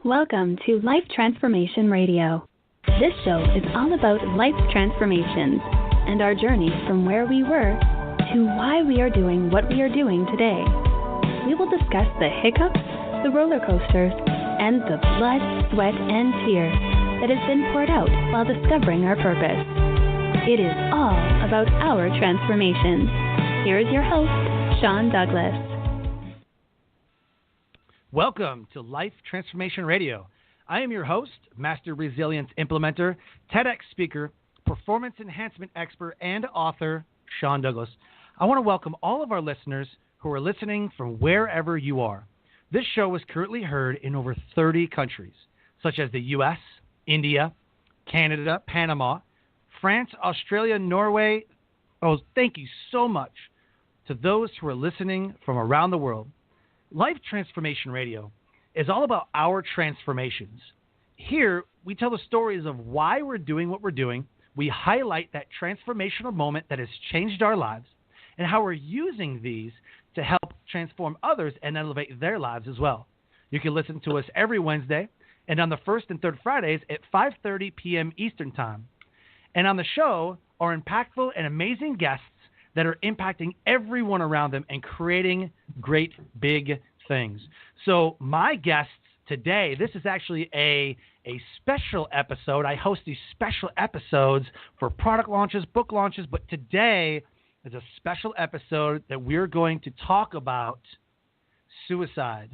Welcome to Life Transformation Radio. This show is all about life transformations and our journey from where we were to why we are doing what we are doing today. We will discuss the hiccups, the roller coasters, and the blood, sweat, and tears that has been poured out while discovering our purpose. It is all about our transformations. Here is your host, Sean Douglas. Welcome to Life Transformation Radio. I am your host, Master Resilience Implementer, TEDx speaker, performance enhancement expert, and author, Sean Douglas. I want to welcome all of our listeners who are listening from wherever you are. This show is currently heard in over 30 countries, such as the U.S., India, Canada, Panama, France, Australia, Norway. Oh, thank you so much to those who are listening from around the world. Life Transformation Radio is all about our transformations. Here, we tell the stories of why we're doing what we're doing. We highlight that transformational moment that has changed our lives and how we're using these to help transform others and elevate their lives as well. You can listen to us every Wednesday and on the first and third Fridays at 5:30 p.m. Eastern Time. And on the show are impactful and amazing guests that are impacting everyone around them and creating great big things. So my guests today, this is actually a special episode. I host these special episodes for product launches, book launches, but today is a special episode that we're going to talk about suicide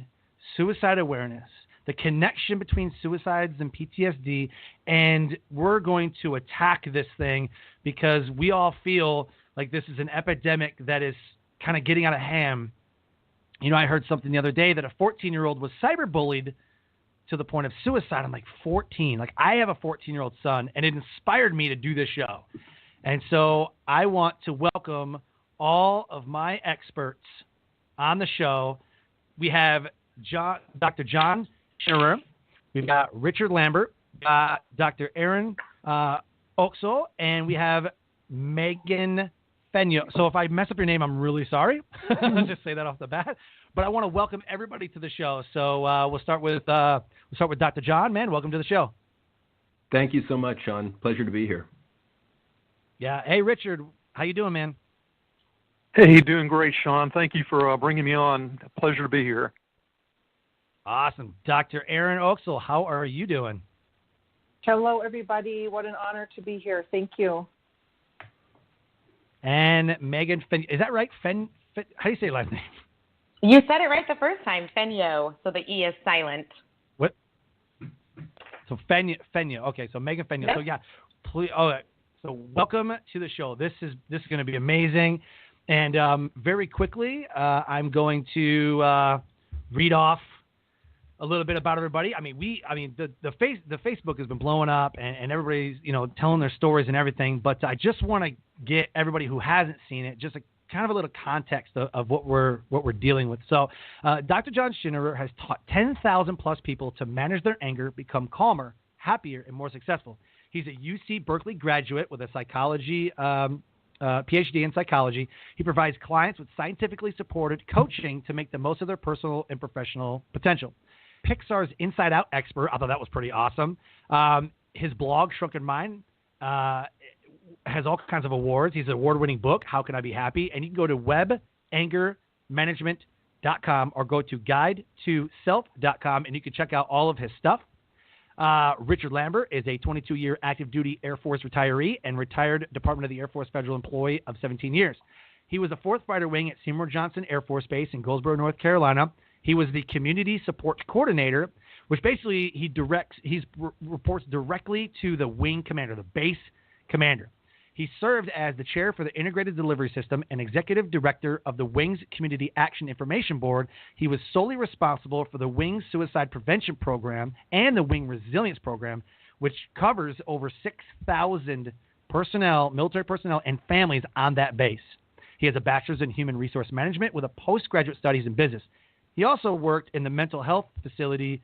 awareness, the connection between suicides and PTSD, and we're going to attack this thing because we all feel like this is an epidemic that is kind of getting out of hand. You know, I heard something the other day that a 14-year-old was cyberbullied to the point of suicide. I'm like, 14. Like, I have a 14-year-old son, and it inspired me to do this show. And so I want to welcome all of my experts on the show. We have Dr. John Schinnerer. We've got Richard Lambert, Dr. Aaron Oxel, and we have Megan Fenyo. So if I mess up your name, I'm really sorry. I'll just say that off the bat. But I want to welcome everybody to the show. So we'll start with Dr. John. Man, welcome to the show. Thank you so much, Sean. Pleasure to be here. Yeah. Hey, Richard, how you doing, man? Hey, doing great, Sean. Thank you for bringing me on. Pleasure to be here. Awesome. Dr. Aaron Oxel, how are you doing? Hello, everybody. What an honor to be here. Thank you. And Megan Fenyo. Is that right? How do you say your last name? You said it right the first time, Fenyo. So the E is silent. What? So Fenyo. Okay, so Megan Fenyo. Yep. So yeah, please. Oh, so welcome to the show. This is going to be amazing. And very quickly, I'm going to read off a little bit about everybody. The Facebook has been blowing up, and everybody's telling their stories and everything. But I just want to get everybody who hasn't seen it just kind of a little context of what we're dealing with. So, Dr. John Schinnerer has taught 10,000 plus people to manage their anger, become calmer, happier, and more successful. He's a UC Berkeley graduate with a psychology PhD in psychology. He provides clients with scientifically supported coaching to make the most of their personal and professional potential. Pixar's Inside Out expert. I thought that was pretty awesome. His blog, Shrunken Mind, has all kinds of awards. He's an award-winning book, How Can I Be Happy? And you can go to webangermanagement.com or go to guidetoself.com, and you can check out all of his stuff. Richard Lambert is a 22-year active duty Air Force retiree and retired Department of the Air Force federal employee of 17 years. He was a 4th Fighter Wing at Seymour Johnson Air Force Base in Goldsboro, North Carolina. He was the community support coordinator, which basically he reports directly to the wing commander, the base commander. He served as the chair for the Integrated Delivery System and executive director of the Wing's Community Action Information Board. He was solely responsible for the Wing's Suicide Prevention Program and the Wing Resilience Program, which covers over 6,000 personnel, military personnel, and families on that base. He has a bachelor's in human resource management with a postgraduate studies in business. He also worked in the mental health facility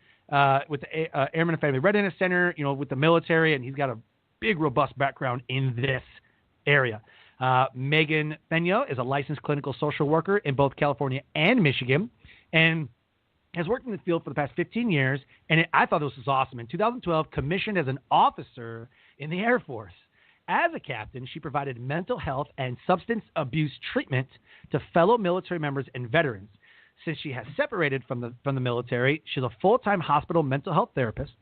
with the Airman and Family Readiness Center, with the military, and he's got a big, robust background in this area. Megan Fenyo is a licensed clinical social worker in both California and Michigan. And has worked in the field for the past 15 years, and I thought this was awesome. In 2012, commissioned as an officer in the Air Force. As a captain, she provided mental health and substance abuse treatment to fellow military members and veterans. Since she has separated from the military, she's a full-time hospital mental health therapist,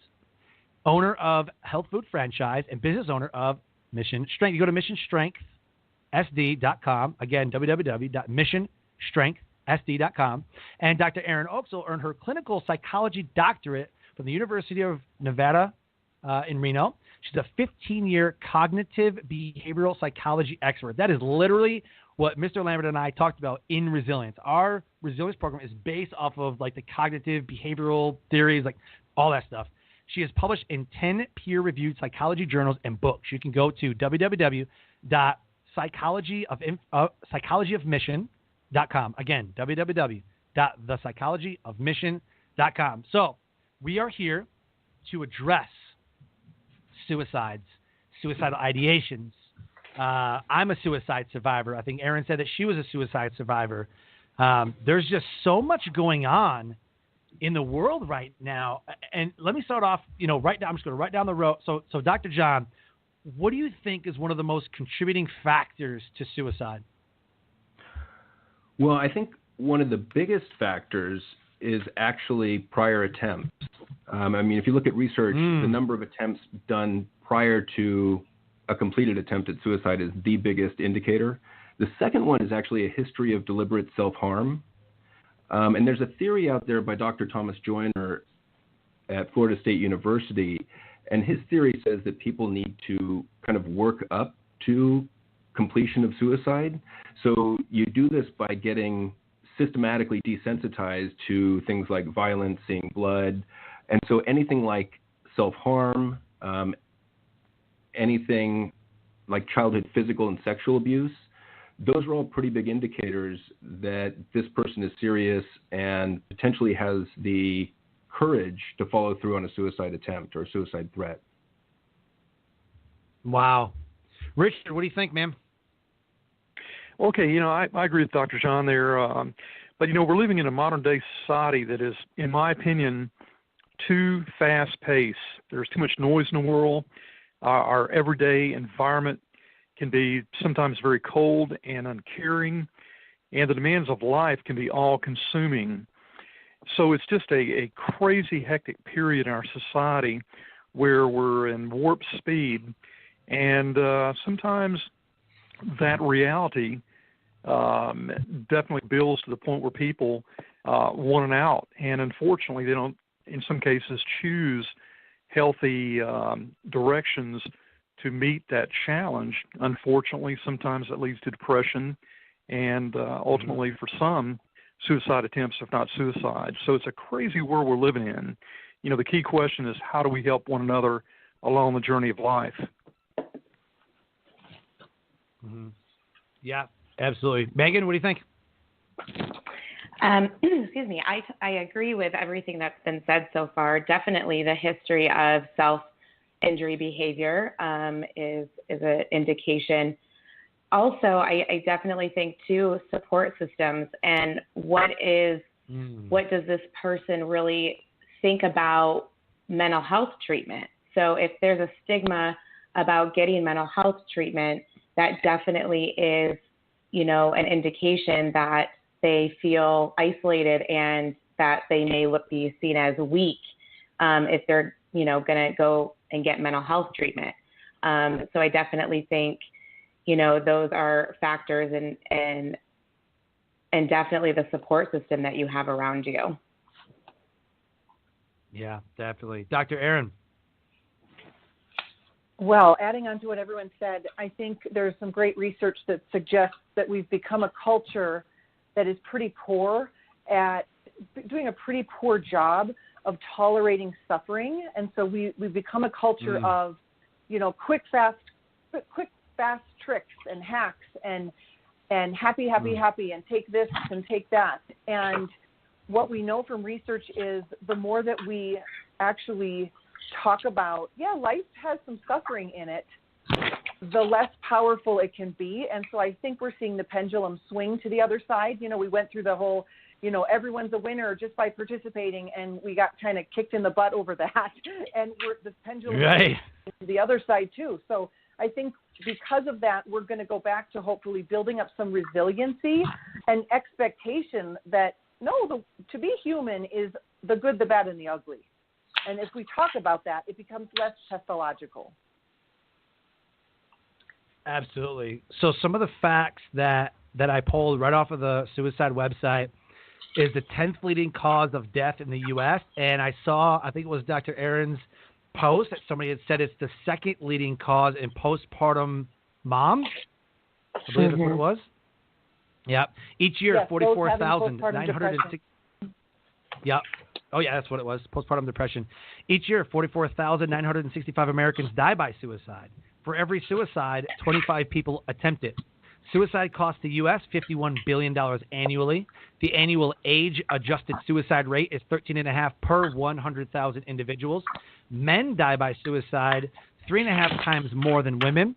owner of Health Food Franchise, and business owner of Mission Strength. You go to missionstrengthsd.com. Again, www.missionstrengthsd.com. And Dr. Erin Oaksel earned her clinical psychology doctorate from the University of Nevada in Reno. She's a 15-year cognitive behavioral psychology expert. That is literally what Mr. Lambert and I talked about in Resilience. Our Resilience program is based off of like the cognitive behavioral theories, like all that stuff. She has published in 10 peer-reviewed psychology journals and books. You can go to www.psychologyofmission.com. Again, www.thepsychologyofmission.com. So we are here to address suicides, suicidal ideations. I'm a suicide survivor. I think Erin said that she was a suicide survivor. There's just so much going on in the world right now. And let me start off, right now, I'm just going to right down the road. So Dr. John, what do you think is one of the most contributing factors to suicide? Well, I think one of the biggest factors is actually prior attempts. If you look at research, the number of attempts done prior to a completed attempt at suicide is the biggest indicator. The second one is actually a history of deliberate self-harm. And there's a theory out there by Dr. Thomas Joyner at Florida State University, and his theory says that people need to kind of work up to completion of suicide. So you do this by getting systematically desensitized to things like violence, seeing blood. And so anything like self-harm, anything like childhood physical and sexual abuse, those are all pretty big indicators that this person is serious and potentially has the courage to follow through on a suicide attempt or a suicide threat. Wow. Richard, what do you think, man? Okay, I agree with Dr. John there. But, we're living in a modern-day society that is, in my opinion, too fast-paced. There's too much noise in the world. Our everyday environment can be sometimes very cold and uncaring, and the demands of life can be all-consuming. So it's just a crazy, hectic period in our society where we're in warp speed, and sometimes that reality definitely builds to the point where people want an out, and unfortunately they don't, in some cases, choose healthy directions to meet that challenge. Unfortunately, sometimes that leads to depression and ultimately for some, suicide attempts, if not suicide. So it's a crazy world we're living in. The key question is, how do we help one another along the journey of life? Mm-hmm. Yeah, absolutely. Megan, what do you think? Excuse me. I agree with everything that's been said so far. Definitely the history of self-injury behavior is an indication. Also, I definitely think, too, support systems and what does this person really think about mental health treatment? So if there's a stigma about getting mental health treatment, that definitely is, an indication that they feel isolated and that they may be seen as weak if they're, going to go and get mental health treatment. So I definitely think, those are factors and definitely the support system that you have around you. Yeah, definitely. Dr. Erin. Well, adding on to what everyone said, I think there's some great research that suggests that we've become a culture that is pretty poor at doing a pretty poor job of tolerating suffering. And so we've become a culture of, quick, fast tricks and hacks and happy, and take this and take that. And what we know from research is the more that we actually talk about, life has some suffering in it, the less powerful it can be. And so I think we're seeing the pendulum swing to the other side. We went through the whole everyone's a winner just by participating, and we got kind of kicked in the butt over that, and the pendulum right. the other side too. So I think because of that, we're going to go back to hopefully building up some resiliency and expectation that to be human is the good, the bad, and the ugly. And if we talk about that, it becomes less pathological. Absolutely. So some of the facts that I pulled right off of the suicide website is the 10th leading cause of death in the U.S. And I think it was Dr. Aaron's post that somebody had said it's the second leading cause in postpartum moms. I believe that's what it was. Yep. Each year, yes, 44,960. Yep. Oh, yeah, that's what it was, postpartum depression. Each year, 44,965 Americans die by suicide. For every suicide, 25 people attempt it. Suicide costs the U.S. $51 billion annually. The annual age-adjusted suicide rate is 13.5 per 100,000 individuals. Men die by suicide 3.5 times more than women.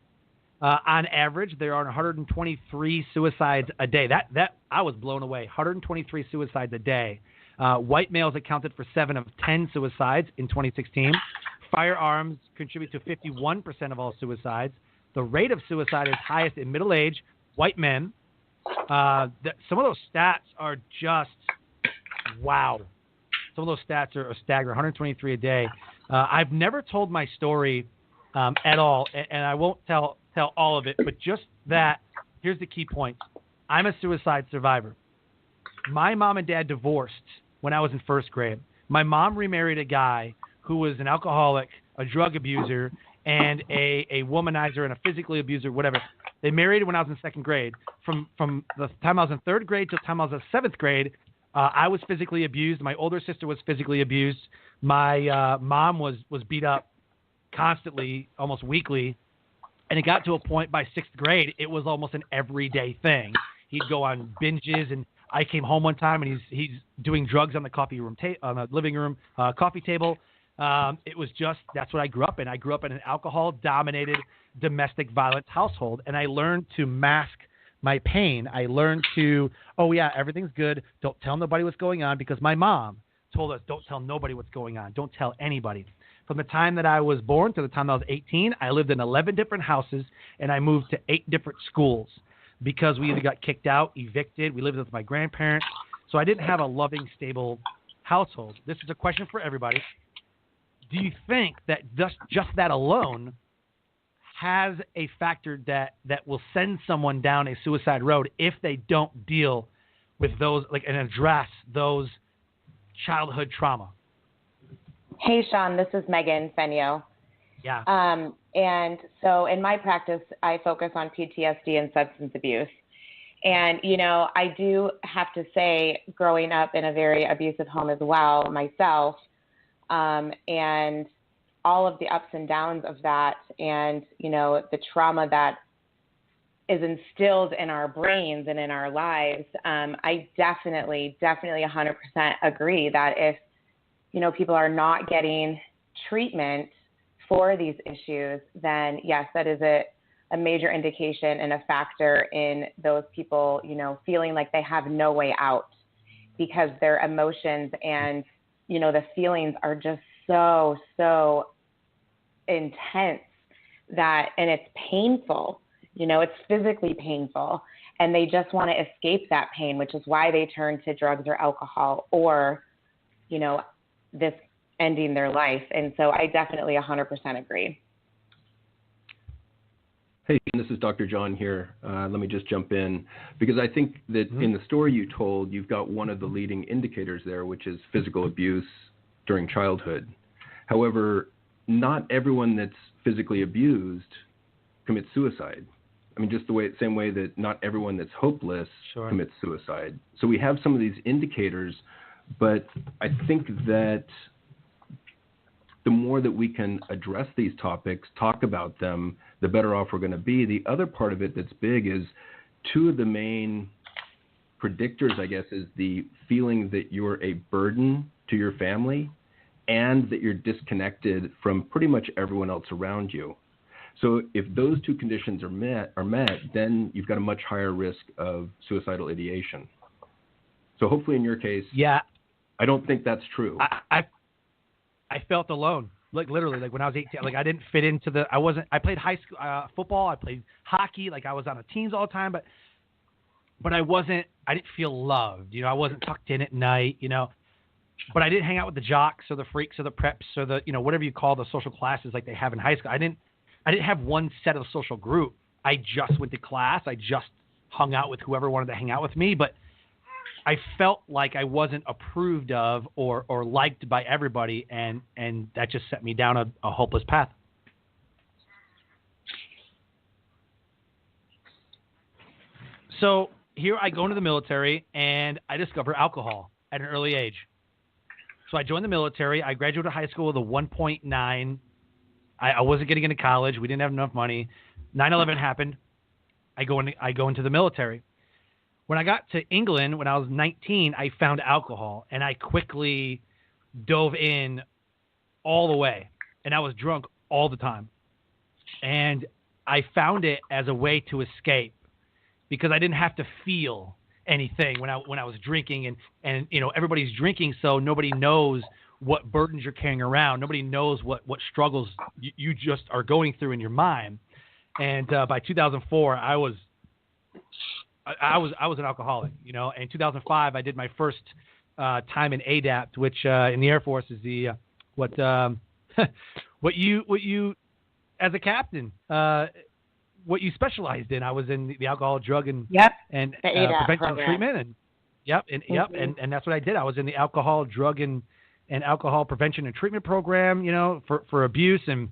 On average, there are 123 suicides a day. That I was blown away. 123 suicides a day. White males accounted for 7 of 10 suicides in 2016. Firearms contribute to 51% of all suicides. The rate of suicide is highest in middle-aged white men. Some of those stats are just wow. Some of those stats are staggering. 123 a day. I've never told my story at all, and I won't tell all of it, but just that. Here's the key point. I'm a suicide survivor. My mom and dad divorced when I was in first grade. My mom remarried a guy who was an alcoholic, a drug abuser, and a womanizer and a physically abuser, whatever. They married when I was in second grade. From the time I was in third grade to the time I was in seventh grade, I was physically abused. My older sister was physically abused. My mom was beat up constantly, almost weekly. And it got to a point by sixth grade, it was almost an everyday thing. He'd go on binges, and I came home one time, and he's doing drugs on the living room coffee table. It was just, that's what I grew up in. I grew up in an alcohol-dominated domestic violence household, and I learned to mask my pain. I learned to, everything's good. Don't tell nobody what's going on, because my mom told us, don't tell nobody what's going on. Don't tell anybody. From the time that I was born to the time I was 18, I lived in 11 different houses, and I moved to 8 different schools because we either got kicked out, evicted. We lived with my grandparents. So I didn't have a loving, stable household. This is a question for everybody. Do you think that just that alone has a factor that will send someone down a suicide road if they don't deal with those, and address those childhood trauma? Hey, Sean, this is Megan Fenio. Yeah. And so in my practice, I focus on PTSD and substance abuse. And, I do have to say, growing up in a very abusive home as well myself, and all of the ups and downs of that, and, the trauma that is instilled in our brains and in our lives, I definitely 100% agree that if, people are not getting treatment for these issues, then yes, that is a major indication and a factor in those people, feeling like they have no way out because their emotions and, the feelings are just so intense and it's painful, it's physically painful, and they just want to escape that pain, which is why they turn to drugs or alcohol or, this ending their life. And so I definitely 100% agree. Hey, this is Dr. John here. Let me just jump in, because I think that in the story you told, you've got one of the leading indicators there, which is physical abuse during childhood. However, not everyone that's physically abused commits suicide. I mean, just same way that not everyone that's hopeless commits suicide. So we have some of these indicators, but I think that the more that we can address these topics, talk about them, the better off we're going to be. The other part of it that's big is two of the main predictors, I guess, is the feeling that you're a burden to your family and that you're disconnected from pretty much everyone else around you. So if those two conditions are met, then you've got a much higher risk of suicidal ideation. So hopefully in your case, I don't think that's true. I felt alone. Like literally, like when I was 18, like I didn't fit into I played high school football, I played hockey, like I was on the teams all the time, but I didn't feel loved, I wasn't tucked in at night, but I didn't hang out with the jocks or the freaks or the preps or the, whatever you call the social classes like they have in high school. I didn't have one set of social group. I just went to class. I just hung out with whoever wanted to hang out with me, but I felt like I wasn't approved of or liked by everybody, and that just set me down a hopeless path. So here I go into the military, and I discover alcohol at an early age. So I joined the military. I graduated high school with a 1.9. I wasn't getting into college. We didn't have enough money. 9/11 happened. I go into the military. When I got to England, when I was 19, I found alcohol, and I quickly dove in all the way, and I was drunk all the time. And I found it as a way to escape because I didn't have to feel anything when I was drinking, and everybody's drinking, so nobody knows what burdens you're carrying around. Nobody knows what struggles you just are going through in your mind. And by 2004, I was an alcoholic, In 2005, I did my first time in ADAPT, which in the Air Force is the what you as a captain what you specialized in. I was in the alcohol, drug, and prevention and treatment, and that's what I did. I was in the alcohol, drug, and alcohol prevention and treatment program, for abuse. And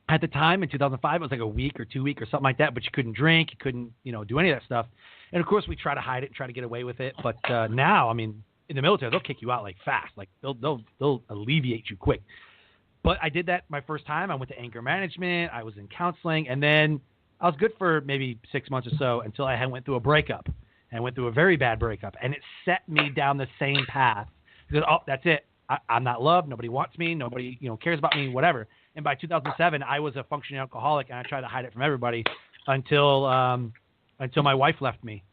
at the time in 2005, it was like a week or 2 week or something like that. But you couldn't drink, you couldn't, do any of that stuff. And of course, we try to hide it and try to get away with it. But now, I mean, in the military, they'll kick you out like fast. Like they'll alleviate you quick. But I did that my first time. I went to anger management. I was in counseling, and then I was good for maybe 6 months or so until I went through a breakup. And I went through a very bad breakup, and it set me down the same path. Because that's it. I'm not loved. Nobody wants me. Nobody cares about me. Whatever. And by 2007, I was a functioning alcoholic, and I tried to hide it from everybody until my wife left me.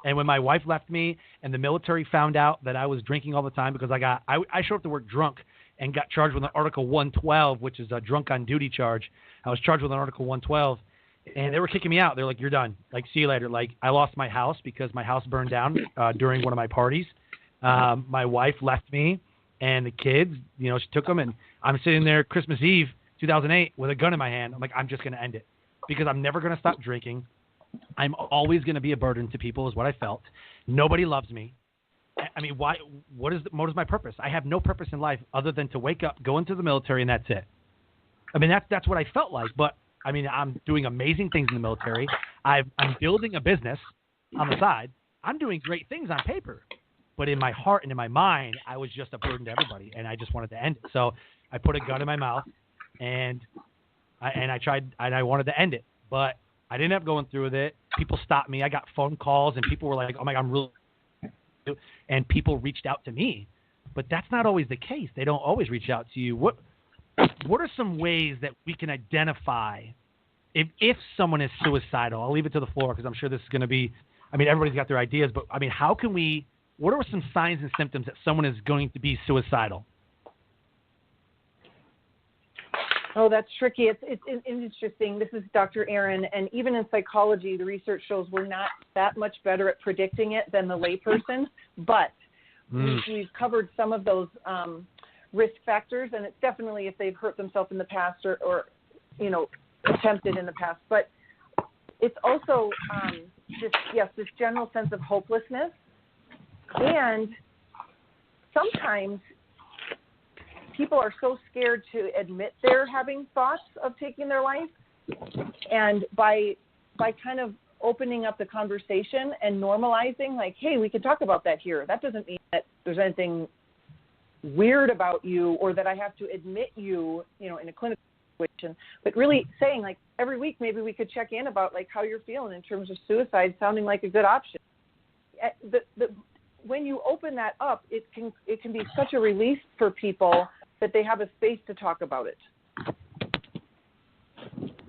And when my wife left me, and the military found out that I was drinking all the time, because I showed up to work drunk and got charged with an Article 112, which is a drunk on duty charge. I was charged with an Article 112, and they were kicking me out. They're like, "You're done. Like, see you later." Like, I lost my house because my house burned down during one of my parties. My wife left me, and the kids, she took them, and I'm sitting there Christmas Eve, 2008, with a gun in my hand. I'm like, I'm just going to end it because I'm never going to stop drinking. I'm always going to be a burden to people is what I felt. Nobody loves me. I mean, why? What is my purpose? I have no purpose in life other than to wake up, go into the military, and that's it. I mean, that's what I felt like. But I mean, I'm doing amazing things in the military. I'm building a business on the side. I'm doing great things on paper, but in my heart and in my mind, I was just a burden to everybody, and I just wanted to end it. So I put a gun in my mouth, and I tried, and I wanted to end it, but I didn't end up going through with it. People stopped me. I got phone calls, and people were like, "Oh my God, I'm really," and people reached out to me, but that's not always the case. They don't always reach out to you. What are some ways that we can identify if someone is suicidal? I'll leave it to the floor because I'm sure this is going to be, I mean, everybody's got their ideas, but I mean, what are some signs and symptoms that someone is going to be suicidal? Oh, that's tricky. It's interesting. This is Dr. Aaron, and even in psychology, the research shows we're not that much better at predicting it than the layperson, but we've covered some of those risk factors, and it's definitely if they've hurt themselves in the past or attempted in the past. But it's also this general sense of hopelessness, and sometimes people are so scared to admit they're having thoughts of taking their life, and by kind of opening up the conversation and normalizing, like, hey, we can talk about that here. That doesn't mean that there's anything weird about you or that I have to admit you, in a clinical situation, but really saying, like, every week maybe we could check in about, like, how you're feeling in terms of suicide sounding like a good option. When you open that up, it can be such a relief for people that they have a space to talk about it.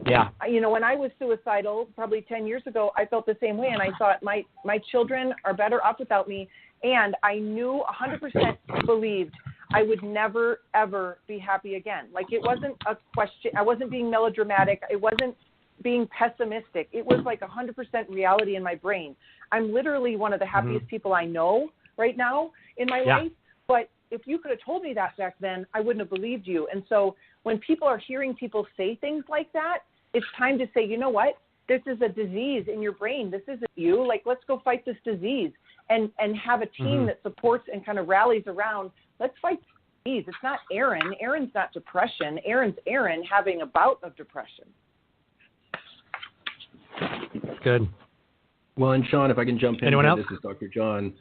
Yeah. You know, when I was suicidal, probably 10 years ago, I felt the same way, and I thought my children are better off without me, and I knew 100% believed I would never, ever be happy again. Like, it wasn't a question. I wasn't being melodramatic. It wasn't being pessimistic. It was like 100% reality in my brain. I'm literally one of the happiest people I know right now in my life, but if you could have told me that back then, I wouldn't have believed you. And so when people are hearing people say things like that, it's time to say, you know what? This is a disease in your brain. This isn't you. Like, let's go fight this disease and have a team that supports and kind of rallies around. Let's fight this disease. It's not Aaron. Aaron's not depression. Aaron's Aaron having a bout of depression. Good. Well, and Sean, if I can jump in, Anyone else? This is Dr. John.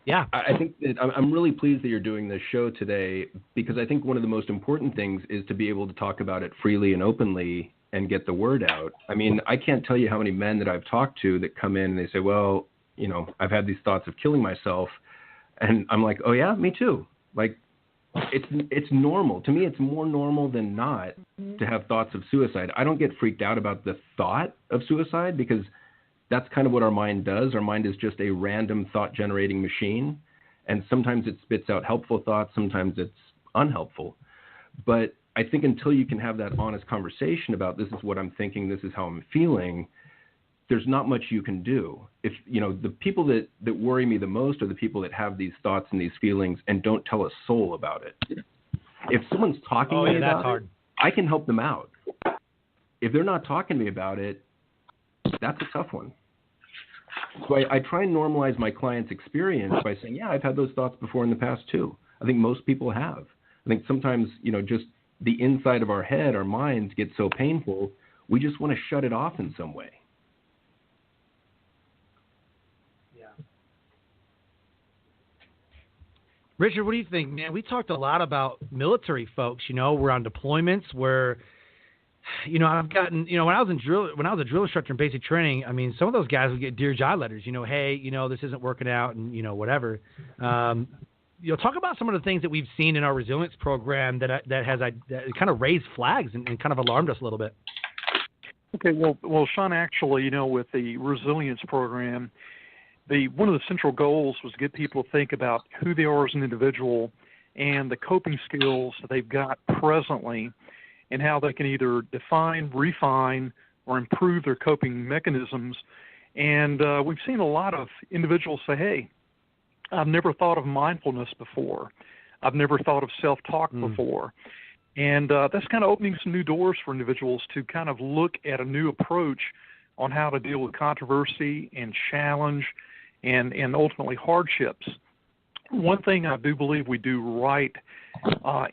Yeah. I think that I'm really pleased that you're doing this show today, because I think one of the most important things is to be able to talk about it freely and openly and get the word out. I mean, I can't tell you how many men that I've talked to that come in and they say, well, you know, I've had these thoughts of killing myself. And I'm like, oh, yeah, me too. Like, it's normal. To me, it's more normal than not to have thoughts of suicide. I don't get freaked out about the thought of suicide, because that's kind of what our mind does. Our mind is just a random thought-generating machine, and sometimes it spits out helpful thoughts, sometimes it's unhelpful. But I think until you can have that honest conversation about, this is what I'm thinking, this is how I'm feeling, there's not much you can do. If, you know, the people that worry me the most are the people that have these thoughts and these feelings and don't tell a soul about it. If someone's talking to me about it, I can help them out. If they're not talking to me about it, that's a tough one. So I try and normalize my client's experience by saying, yeah, I've had those thoughts before in the past too. I think most people have. I think sometimes, you know, just the inside of our head, our minds get so painful, we just want to shut it off in some way. Yeah. Richard, what do you think, man? We talked a lot about military folks. You know, we're on deployments where, you know, I've gotten, you know, when I was a drill instructor in basic training, I mean, some of those guys would get Dear John letters, you know, hey, you know, this isn't working out, and, you know, whatever. You know, talk about some of the things that we've seen in our resilience program that kind of raised flags and kind of alarmed us a little bit. Okay, well, Sean, actually, you know, with the resilience program, one of the central goals was to get people to think about who they are as an individual and the coping skills that they've got presently, and how they can either define, refine, or improve their coping mechanisms. And we've seen a lot of individuals say, hey, I've never thought of mindfulness before. I've never thought of self-talk before. And that's kind of opening some new doors for individuals to kind of look at a new approach on how to deal with controversy and challenge and ultimately hardships. One thing I do believe we do right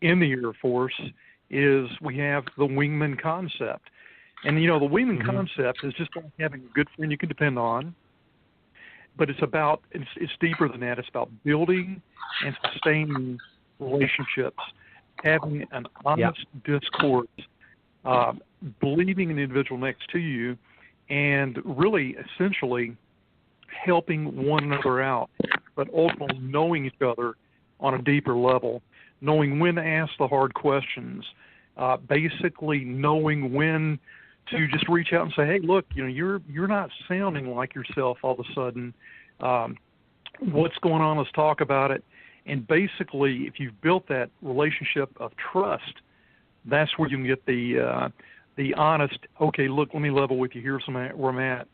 in the Air Force is we have the wingman concept. And, you know, the wingman concept is just like having a good friend you can depend on. But it's deeper than that. It's about building and sustaining relationships, having an honest discourse, believing in the individual next to you, and really essentially helping one another out, but ultimately knowing each other on a deeper level, knowing when to ask the hard questions, basically knowing when to just reach out and say, hey, look, you know, you're not sounding like yourself all of a sudden. What's going on? Let's talk about it. And basically, if you've built that relationship of trust, that's where you can get the honest, okay, look, let me level with you. Here's where I'm at.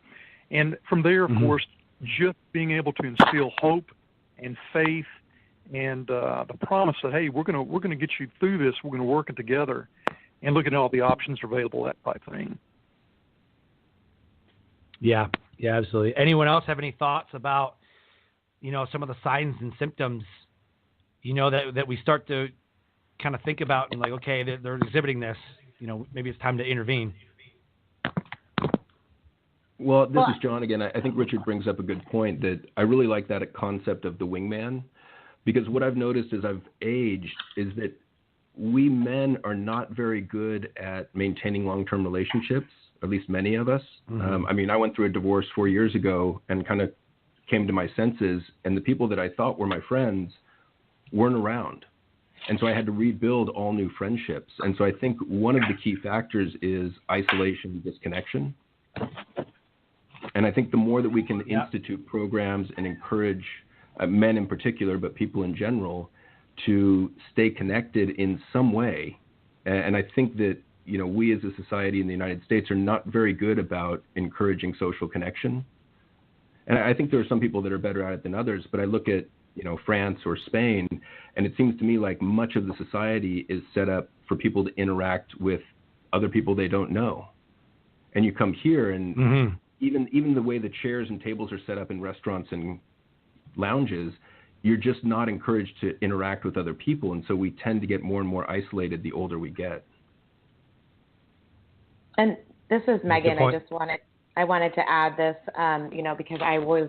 And from there, of course, just being able to instill hope and faith and the promise that, hey, we're gonna get you through this. We're going to work it together, and look at all the options available, that type thing. Yeah, absolutely. Anyone else have any thoughts about, you know, some of the signs and symptoms, you know, that we start to kind of think about and like, okay, they're exhibiting this, you know, maybe it's time to intervene? Well, this is John again. I think Richard brings up a good point, that I really like that concept of the wingman, because what I've noticed as I've aged is that we men are not very good at maintaining long-term relationships, at least many of us. I mean, I went through a divorce 4 years ago and kind of came to my senses, and the people that I thought were my friends weren't around. And so I had to rebuild all new friendships. And so I think one of the key factors is isolation and disconnection. And I think the more that we can institute programs and encourage men in particular, but people in general, to stay connected in some way. And I think that, we as a society in the United States are not very good about encouraging social connection. And I think there are some people that are better at it than others, but I look at, France or Spain, and it seems to me like much of the society is set up for people to interact with other people they don't know. And you come here and even the way the chairs and tables are set up in restaurants and lounges, you're just not encouraged to interact with other people. And so we tend to get more and more isolated the older we get. And this is Megan. I wanted to add this, because I was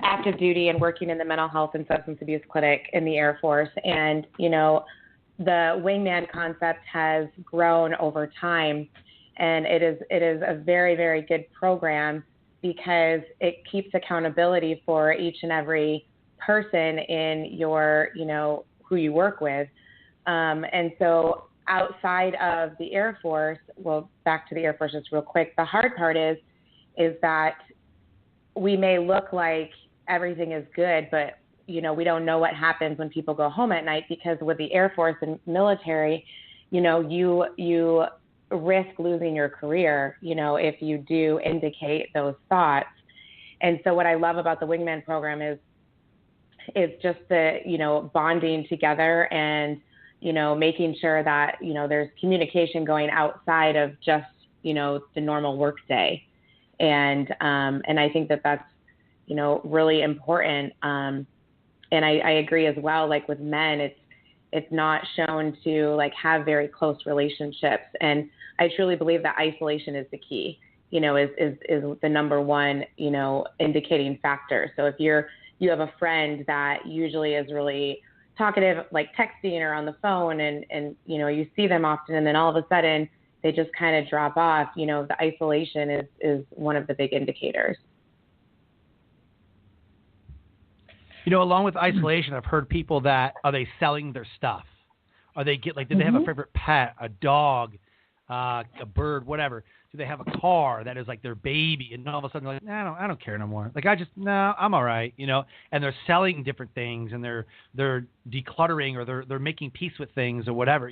active duty and working in the mental health and substance abuse clinic in the Air Force. And, the wingman concept has grown over time. And it is a very, very good program because it keeps accountability for each and every person in your, who you work with. And so outside of the Air Force, well, back to the Air Force just real quick, the hard part is that we may look like everything is good, but, we don't know what happens when people go home at night, because with the Air Force and military, you risk losing your career, if you do indicate those thoughts. And so what I love about the Wingman program is just the, bonding together and, making sure that, there's communication going outside of just, the normal work day. And I think that that's, really important. And I agree as well, like with men, it's not shown to like have very close relationships. And I truly believe that isolation is the key, is the number one, indicating factor. So if you have a friend that usually is really talkative, like texting or on the phone, and you see them often, and then all of a sudden they just kind of drop off, the isolation is one of the big indicators. Along with isolation, I've heard people that, are they selling their stuff? Are they did they have a favorite pet, a dog, a bird, whatever? Do they have a car that is like their baby? And all of a sudden they're like, nah, I don't care no more. Like, I'm all right, and they're selling different things, and they're decluttering, or they're making peace with things or whatever,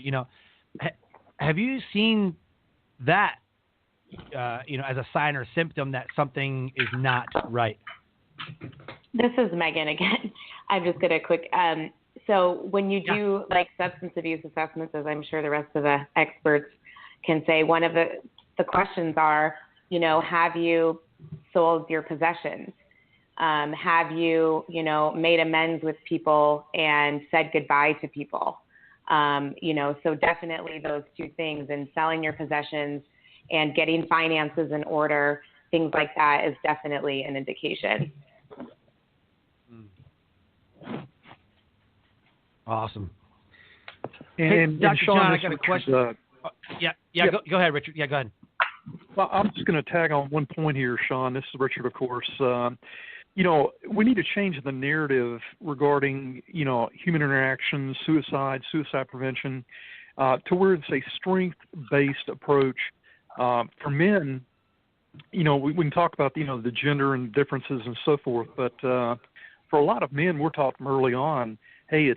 Have you seen that, as a sign or symptom that something is not right? This is Megan again. I'm just going to quick. So when you do like substance abuse assessments, as I'm sure the rest of the experts can say, one of the questions are, have you sold your possessions? Have you, made amends with people and said goodbye to people? So definitely those two things, and selling your possessions and getting finances in order, things like that is definitely an indication. Awesome. And Dr. Sean, John, I got a question. Go ahead, Richard. Yeah, go ahead. Well, I'm just going to tag on one point here, Sean. This is Richard, of course. We need to change the narrative regarding, human interactions, suicide prevention, to where it's a strength-based approach. For men, we can talk about, the gender and differences and so forth, but for a lot of men, we're taught from early on, hey,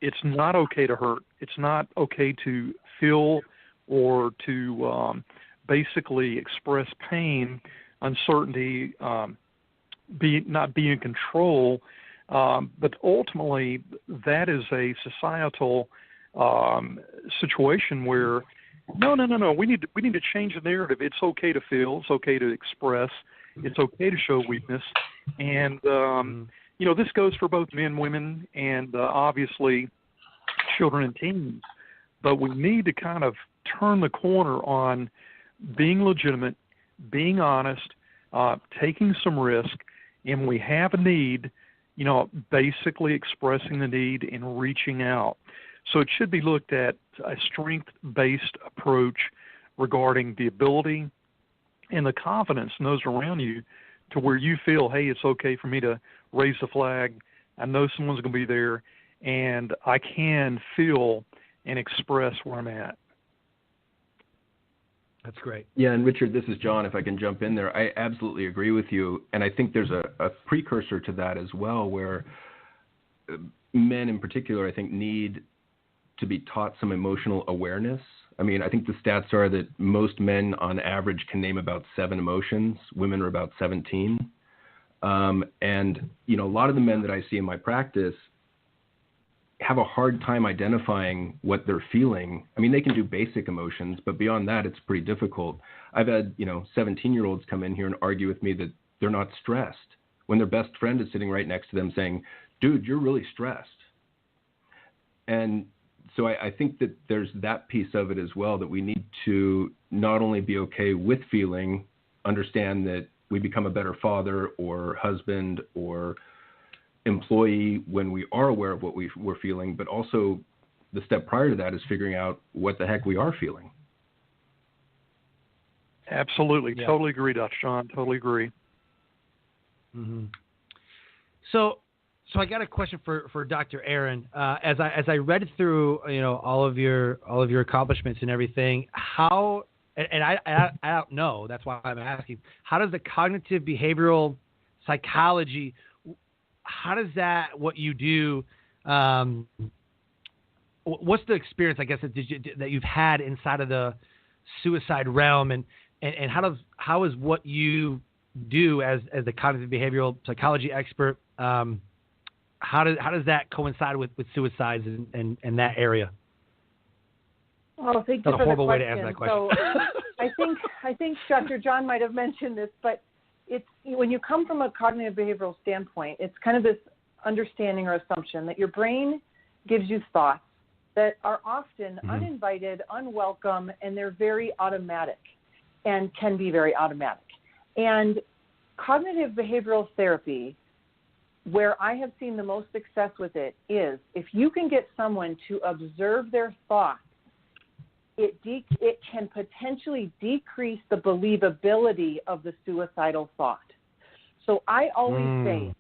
it's not okay to hurt. It's not okay to feel or to basically express pain, uncertainty, not be in control. But ultimately, that is a societal situation where no. We need to change the narrative. It's okay to feel. It's okay to express. It's okay to show weakness. And this goes for both men, women, and obviously children and teens. But we need to kind of turn the corner on being legitimate, being honest, taking some risk, and when we have a need, basically expressing the need and reaching out. So it should be looked at a strength-based approach regarding the ability and the confidence in those around you to where you feel, hey, it's okay for me to raise the flag. I know someone's going to be there. and I can feel and express where I'm at. That's great. Yeah, and Richard, this is John. If I can jump in there, I absolutely agree with you. And I think there's a precursor to that as well, where men in particular, I think, need to be taught some emotional awareness. I mean, I think the stats are that most men on average can name about 7 emotions. Women are about 17. And, you know, a lot of the men that I see in my practice have a hard time identifying what they're feeling. I mean, they can do basic emotions, but beyond that, it's pretty difficult. I've had, 17-year-olds come in here and argue with me that they're not stressed when their best friend is sitting right next to them saying, dude, you're really stressed. And so I think that there's that piece of it as well, that we need to not only be okay with feeling, understand that we become a better father or husband or employee when we are aware of what we're feeling, but also the step prior to that is figuring out what the heck we are feeling. Absolutely. Yeah. Totally agree, Dr. Sean. Totally agree. Mm-hmm. So I got a question for Dr. Aaron. As I read through, all of your accomplishments and everything, how, and I don't know, that's why I'm asking, how does the cognitive behavioral psychology, how does that, what you do, what's the experience, I guess, that you've had inside of the suicide realm, and how is what you do as the cognitive behavioral psychology expert, how does that coincide with suicides and that area? Well, thank you That's for a horrible the way to answer that question. So I think Dr. John might have mentioned this, but it's when you come from a cognitive behavioral standpoint, it's kind of this understanding or assumption that your brain gives you thoughts that are often uninvited, unwelcome, and they're very automatic and can be very automatic. And cognitive behavioral therapy, where I have seen the most success with it, is if you can get someone to observe their thoughts, it can potentially decrease the believability of the suicidal thought. So I always say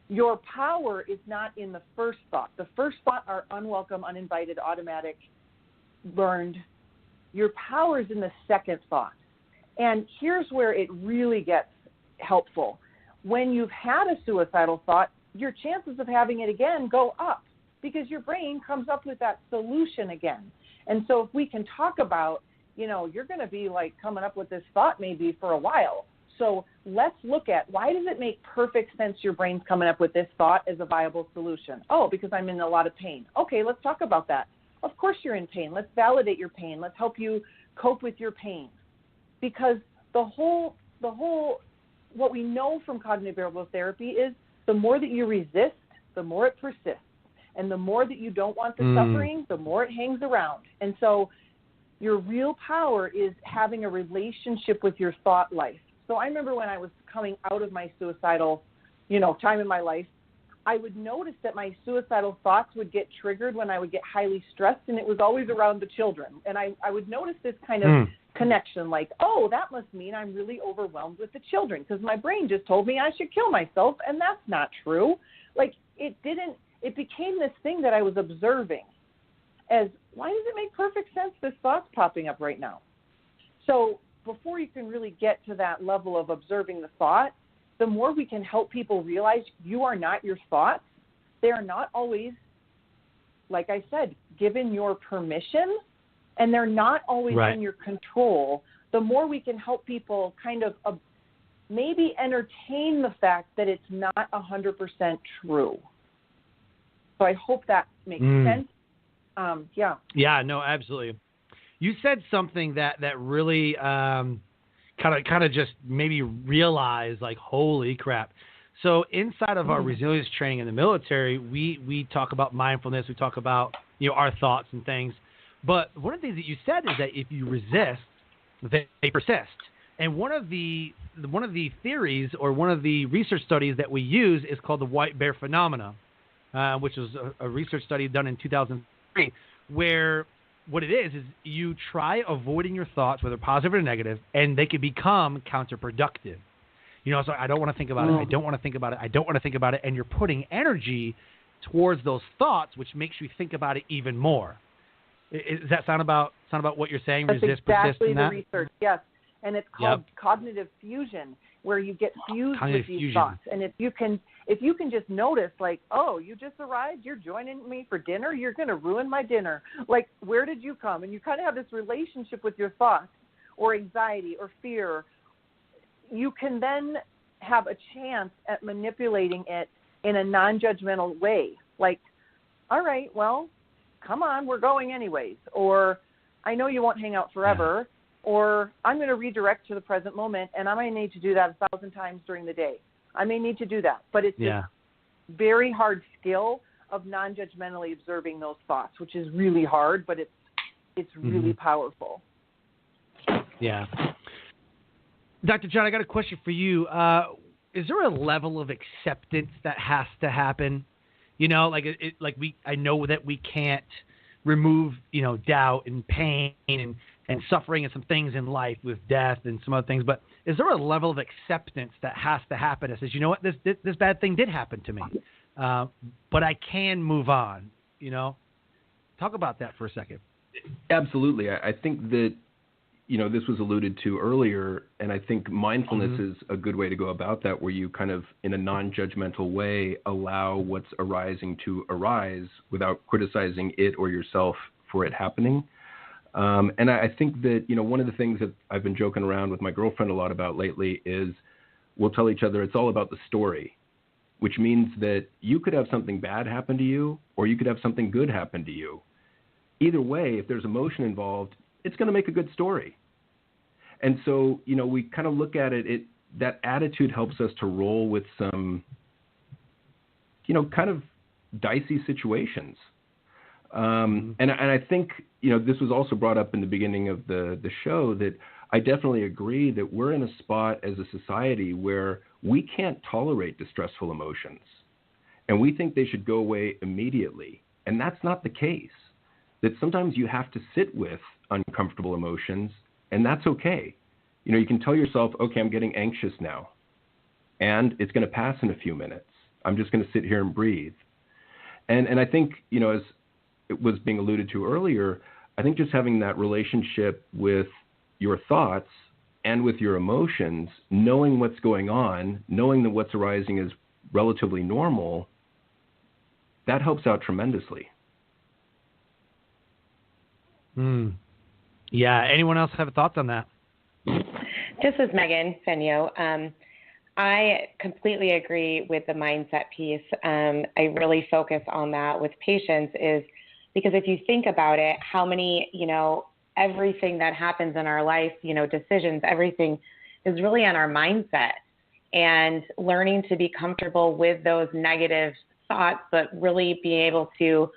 your power is not in the first thought. The first thought are unwelcome, uninvited, automatic, learned. Your power is in the second thought. And here's where it really gets helpful. When you've had a suicidal thought, your chances of having it again go up because your brain comes up with that solution again. And so if we can talk about, you're going to be like coming up with this thought maybe for a while. So let's look at, why does it make perfect sense your brain's coming up with this thought as a viable solution? Oh, because I'm in a lot of pain. Okay, let's talk about that. Of course you're in pain. Let's validate your pain. Let's help you cope with your pain. Because the whole what we know from cognitive behavioral therapy is the more that you resist, the more it persists. And the more that you don't want the suffering, the more it hangs around. And so your real power is having a relationship with your thought life. So I remember when I was coming out of my suicidal, time in my life, I would notice that my suicidal thoughts would get triggered when I would get highly stressed, and it was always around the children. And I would notice this kind of connection, like, oh, that must mean I'm really overwhelmed with the children because my brain just told me I should kill myself, and that's not true. Like, it became this thing that I was observing as, why does it make perfect sense this thought's popping up right now? So before you can really get to that level of observing the thought, the more we can help people realize you are not your thoughts. They are not always, like I said, given your permission, and they're not always in your control. The more we can help people kind of maybe entertain the fact that it's not 100% true. So I hope that makes sense. Yeah, no, absolutely. You said something that really kind of just made me realize, like, holy crap. So inside of our resilience training in the military, we talk about mindfulness. We talk about our thoughts and things. But one of the things that you said is that if you resist, they persist. And one of the theories or one of the research studies that we use is called the white bear phenomena, which was a research study done in 2003, where what it is you try avoiding your thoughts, whether positive or negative, and they can become counterproductive. So I don't want to think about it. I don't want to think about it. I don't want to think about it. And you're putting energy towards those thoughts, which makes you think about it even more. Does that sound about what you're saying? That's Resist, exactly persist in the that? research, yes. And it's called cognitive fusion, where you get fused with these thoughts. And if you can just notice, like, oh, you just arrived, you're joining me for dinner, you're going to ruin my dinner. Like, where did you come? And you kind of have this relationship with your thoughts or anxiety or fear. You can then have a chance at manipulating it in a non-judgmental way. Like, all right, well, come on, we're going anyways. Or I know you won't hang out forever. Or I'm going to redirect to the present moment, and I may need to do that 1,000 times during the day. I may need to do that. But it's a very hard skill of non-judgmentally observing those thoughts, which is really hard, but it's really powerful. Yeah. Dr. John, I got a question for you. Is there a level of acceptance that has to happen? You know, I know that we can't remove, doubt and pain and suffering and some things in life with death and some other things, but is there a level of acceptance that has to happen that says, you know what, this bad thing did happen to me, but I can move on, Talk about that for a second. Absolutely. I think that, this was alluded to earlier, and I think mindfulness is a good way to go about that, where you kind of, in a non-judgmental way, allow what's arising to arise without criticizing it or yourself for it happening. And I think that, one of the things that I've been joking around with my girlfriend a lot about lately is we'll tell each other it's all about the story, which means that you could have something bad happen to you or you could have something good happen to you. Either way, if there's emotion involved, it's going to make a good story. And so, we kind of look at it, that attitude helps us to roll with some, kind of dicey situations. And I think, this was also brought up in the beginning of the show, that I definitely agree that we're in a spot as a society where we can't tolerate distressful emotions. And we think they should go away immediately. And that's not the case. That sometimes you have to sit with uncomfortable emotions, and that's okay. You can tell yourself, okay, I'm getting anxious now, and it's going to pass in a few minutes. I'm just going to sit here and breathe. And I think, as it was being alluded to earlier, I think just having that relationship with your thoughts and with your emotions, knowing what's going on, knowing that what's arising is relatively normal, that helps out tremendously. Yeah. Anyone else have thoughts on that? This is Megan Fenyo. I completely agree with the mindset piece. I really focus on that with patients is because if you think about it, how many, everything that happens in our life, decisions, everything is really on our mindset, and learning to be comfortable with those negative thoughts, but really being able to,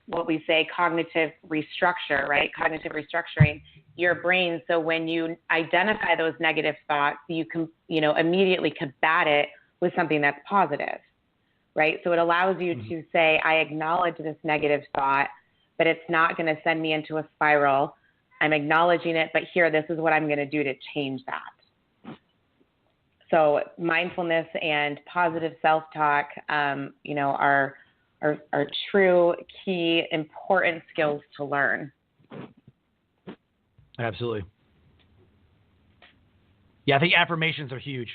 what we say, cognitive restructure, right? Cognitive restructuring your brain. So when you identify those negative thoughts, you can, immediately combat it with something that's positive, right? So it allows you to say, I acknowledge this negative thought, but it's not going to send me into a spiral. I'm acknowledging it, but here, this is what I'm going to do to change that. So mindfulness and positive self-talk, are true, key, important skills to learn. Absolutely. Yeah, I think affirmations are huge.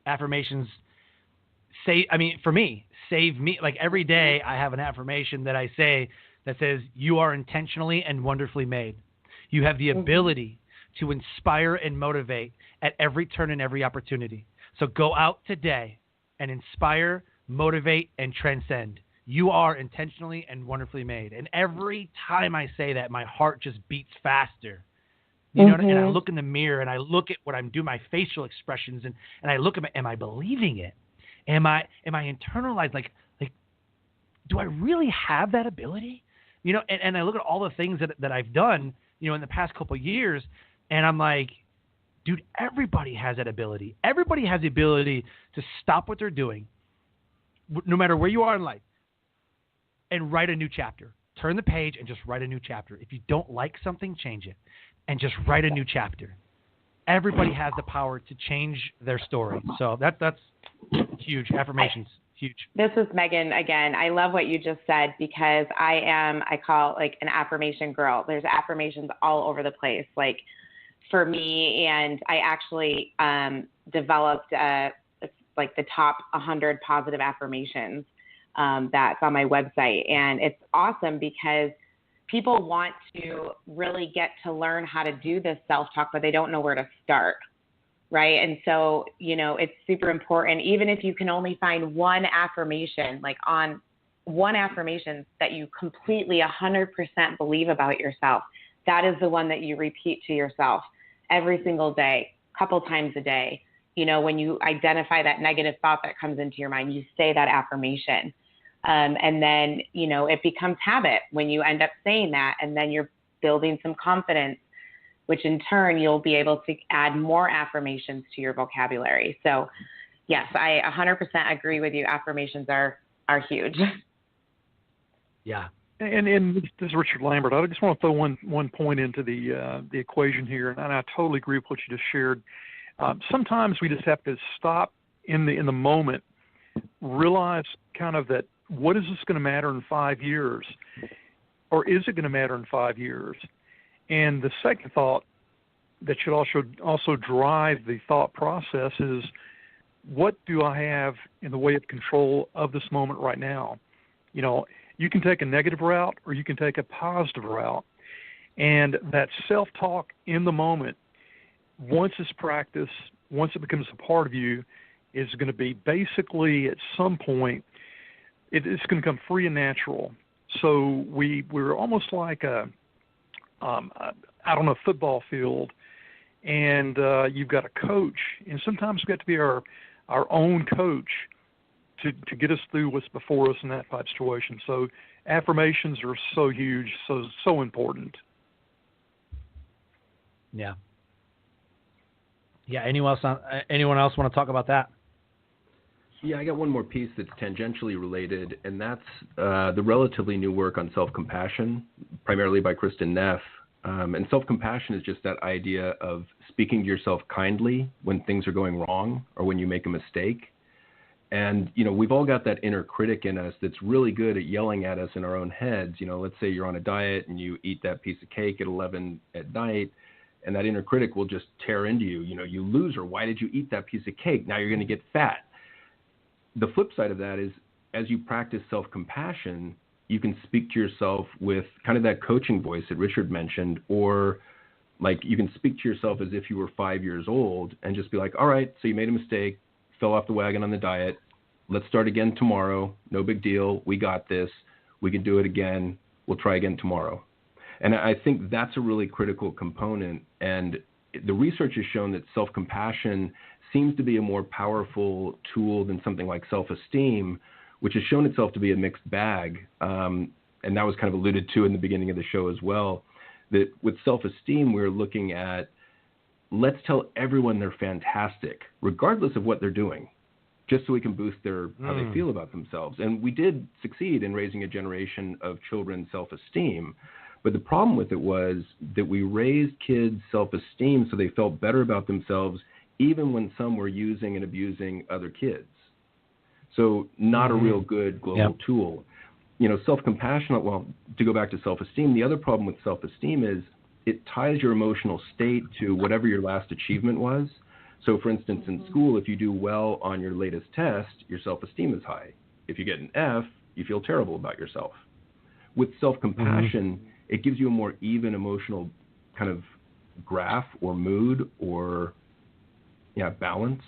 Affirmations for me, save me. Like every day I have an affirmation that I say that says, you are intentionally and wonderfully made. You have the ability to inspire and motivate at every turn and every opportunity. So go out today and inspire, motivate, and transcend. You are intentionally and wonderfully made. And every time I say that, my heart just beats faster. You know, and I look in the mirror and I look at what I'm doing, my facial expressions, and I look at am I believing it? Am I internalized? Like, do I really have that ability? And I look at all the things that I've done, in the past couple of years, and I'm like, dude, everybody has that ability. Everybody has the ability to stop what they're doing, no matter where you are in life, and write a new chapter. Turn the page and just write a new chapter. If you don't like something, change it. And just write a new chapter. everybody has the power to change their story. So that's huge. Affirmations, huge. This is Megan again. I love what you just said because I call like an affirmation girl. There's affirmations all over the place. Like for me, and I actually developed like the top 100 positive affirmations that's on my website. And it's awesome because people want to really get to learn how to do this self-talk, but they don't know where to start, right? And so, it's super important, even if you can only find one affirmation, like on one affirmation that you completely 100% believe about yourself, that is the one that you repeat to yourself every single day, a couple times a day. When you identify that negative thought that comes into your mind, you say that affirmation. And then, it becomes habit when you end up saying that, and then you're building some confidence, which in turn, you'll be able to add more affirmations to your vocabulary. So yes, I 100% agree with you. Affirmations are huge. Yeah. And this is Richard Lambert. I just want to throw one point into the equation here, and I totally agree with what you just shared. Sometimes we just have to stop in the moment, realize kind of that, what is this going to matter in 5 years? Or is it going to matter in 5 years? And the second thought that should also drive the thought process is, what do I have in the way of control of this moment right now? You can take a negative route or you can take a positive route. And that self-talk in the moment, once it's practiced, once it becomes a part of you, is going to be basically at some point, it's going to come free and natural. So we're almost like a football field, and you've got a coach, and sometimes we've got to be our own coach to get us through what's before us in that type of situation. So affirmations are so huge, so important. Yeah. Yeah. Anyone else want to talk about that? Yeah, I got one more piece that's tangentially related, and that's the relatively new work on self-compassion, primarily by Kristen Neff. And self-compassion is just that idea of speaking to yourself kindly when things are going wrong or when you make a mistake. And, we've all got that inner critic in us that's really good at yelling at us in our own heads. Let's say you're on a diet and you eat that piece of cake at 11 at night, and that inner critic will just tear into you. You loser, why did you eat that piece of cake? Now you're going to get fat. The flip side of that is, as you practice self-compassion, you can speak to yourself with kind of that coaching voice that Richard mentioned, or like you can speak to yourself as if you were 5 years old and just be like, all right, so you made a mistake, fell off the wagon on the diet. Let's start again tomorrow. No big deal. We got this. We can do it again. We'll try again tomorrow. And I think that's a really critical component. And the research has shown that self-compassion seems to be a more powerful tool than something like self-esteem, which has shown itself to be a mixed bag. And that was kind of alluded to in the beginning of the show as well, that with self-esteem, we're looking at, let's tell everyone they're fantastic, regardless of what they're doing, just so we can boost how they feel about themselves. And we did succeed in raising a generation of children's self-esteem. But the problem with it was that we raised kids' self-esteem so they felt better about themselves, even when some were using and abusing other kids. So not a real good global tool. Self-compassion, well, to go back to self-esteem, the other problem with self-esteem is it ties your emotional state to whatever your last achievement was. So, for instance, in school, if you do well on your latest test, your self-esteem is high. If you get an F, you feel terrible about yourself. With self-compassion, it gives you a more even emotional kind of graph or mood or balance.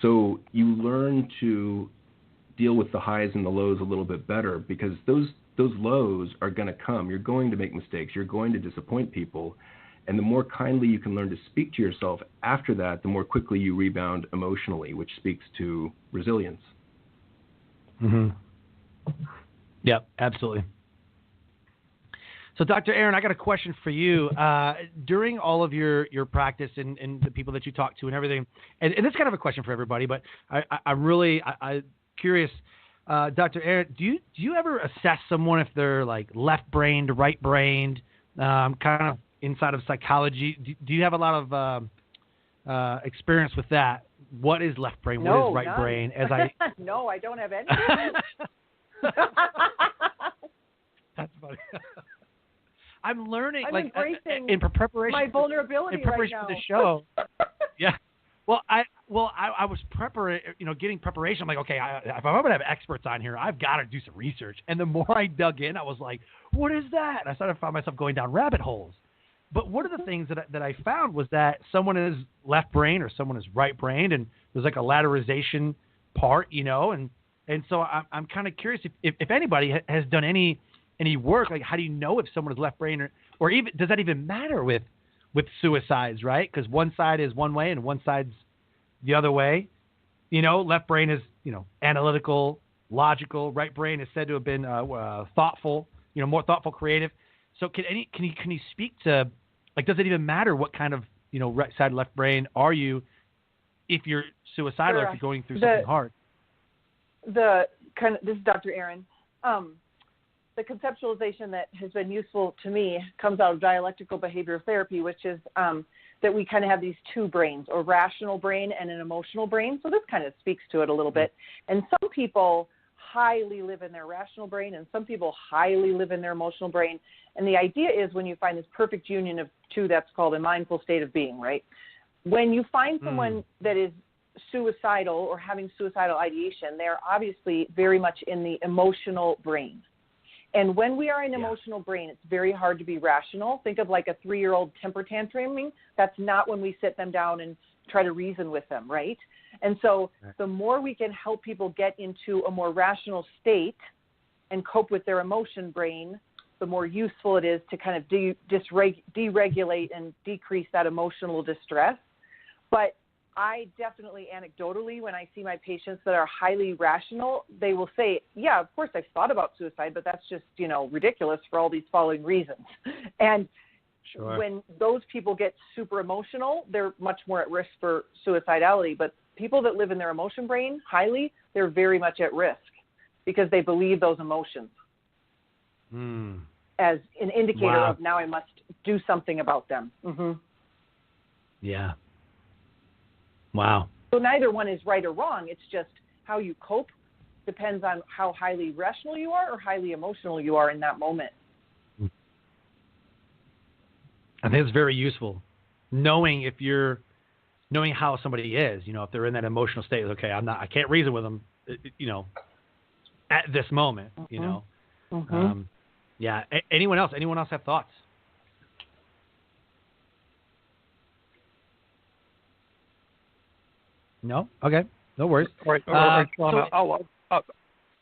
So you learn to deal with the highs and the lows a little bit better, because those lows are going to come. You're going to make mistakes. You're going to disappoint people. And the more kindly you can learn to speak to yourself after that, the more quickly you rebound emotionally, which speaks to resilience. Yeah, absolutely. So, Dr. Aaron, I got a question for you. During all of your practice and the people that you talk to and everything, and this is kind of a question for everybody, but I'm really curious, Dr. Aaron, do you ever assess someone if they're like left-brained, right-brained, kind of inside of psychology? Do you have a lot of experience with that. What is left brain? No, what is right none. brain? As I No, I don't have any. That's funny. I'm learning, I'm like embracing in preparation. my vulnerability in preparation right for now. the show. Yeah. Well, I was getting preparation. I'm like, okay, if I'm going to have experts on here, I've got to do some research. And the more I dug in, I was like, what is that? And I started to find myself going down rabbit holes. But one of the things that I found was that someone is left brain or someone is right brained, and there's like a lateralization part, and so I'm kind of curious if anybody has done any work, like how do you know if someone is left brain or even does that even matter with suicides, right? Because one side is one way and one side's the other way. Left brain is analytical, logical. Right brain is said to have been thoughtful, more thoughtful, creative. So can you speak to, like, does it even matter what kind of right side, left brain are you if you're suicidal or if you're going through something hard? This is Dr. Aaron. The conceptualization that has been useful to me comes out of dialectical behavioral therapy, which is that we kind of have these two brains, a rational brain and an emotional brain. So this kind of speaks to it a little bit. And some people highly live in their rational brain and some people highly live in their emotional brain. And the idea is when you find this perfect union of two, that's called a mindful state of being, right? When you find someone that is suicidal or having suicidal ideation, they're obviously very much in the emotional brain. And when we are in emotional brain, it's very hard to be rational. Think of like a 3-year-old temper tantruming. That's not when we sit them down and try to reason with them, right? And so the more we can help people get into a more rational state and cope with their emotion brain, the more useful it is to kind of deregulate and decrease that emotional distress. But I definitely, anecdotally, when I see my patients that are highly rational, they will say, yeah, of course I've thought about suicide, but that's just, ridiculous for all these following reasons. And when those people get super emotional, they're much more at risk for suicidality. But people that live in their emotion brain highly, they're very much at risk because they believe those emotions as an indicator of now I must do something about them. Mm-hmm. Yeah. Wow. So neither one is right or wrong. It's just how you cope depends on how highly rational you are or highly emotional you are in that moment. I think it's very useful knowing how somebody is, if they're in that emotional state. Okay, I can't reason with them, at this moment, Yeah. Anyone else have thoughts? No? Okay. No worries. All right, Sean,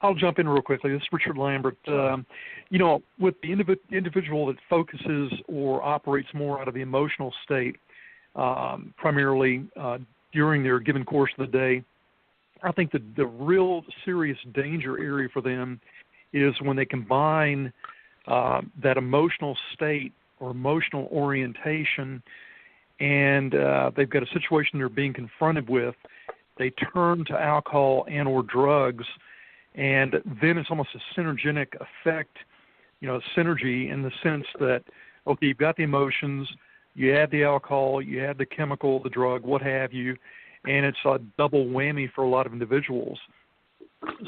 I'll jump in real quickly. This is Richard Lambert. With the individual that focuses or operates more out of the emotional state, primarily during their given course of the day, I think the real serious danger area for them is when they combine that emotional state or emotional orientation and they've got a situation they're being confronted with, they turn to alcohol and or drugs, and then it's almost a synergenic effect, synergy in the sense that, okay, you've got the emotions, you add the alcohol, you add the chemical, the drug, what have you, and it's a double whammy for a lot of individuals.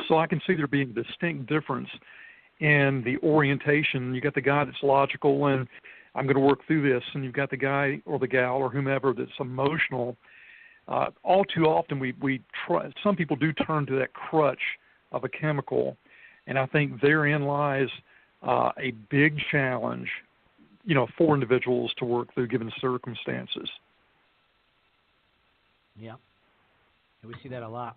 So I can see there being a distinct difference in the orientation. You got the guy that's logical and I'm going to work through this, and you've got the guy or the gal or whomever that's emotional. All too often we try, some people do turn to that crutch of a chemical, and I think therein lies a big challenge, for individuals to work through given circumstances. Yeah, we see that a lot.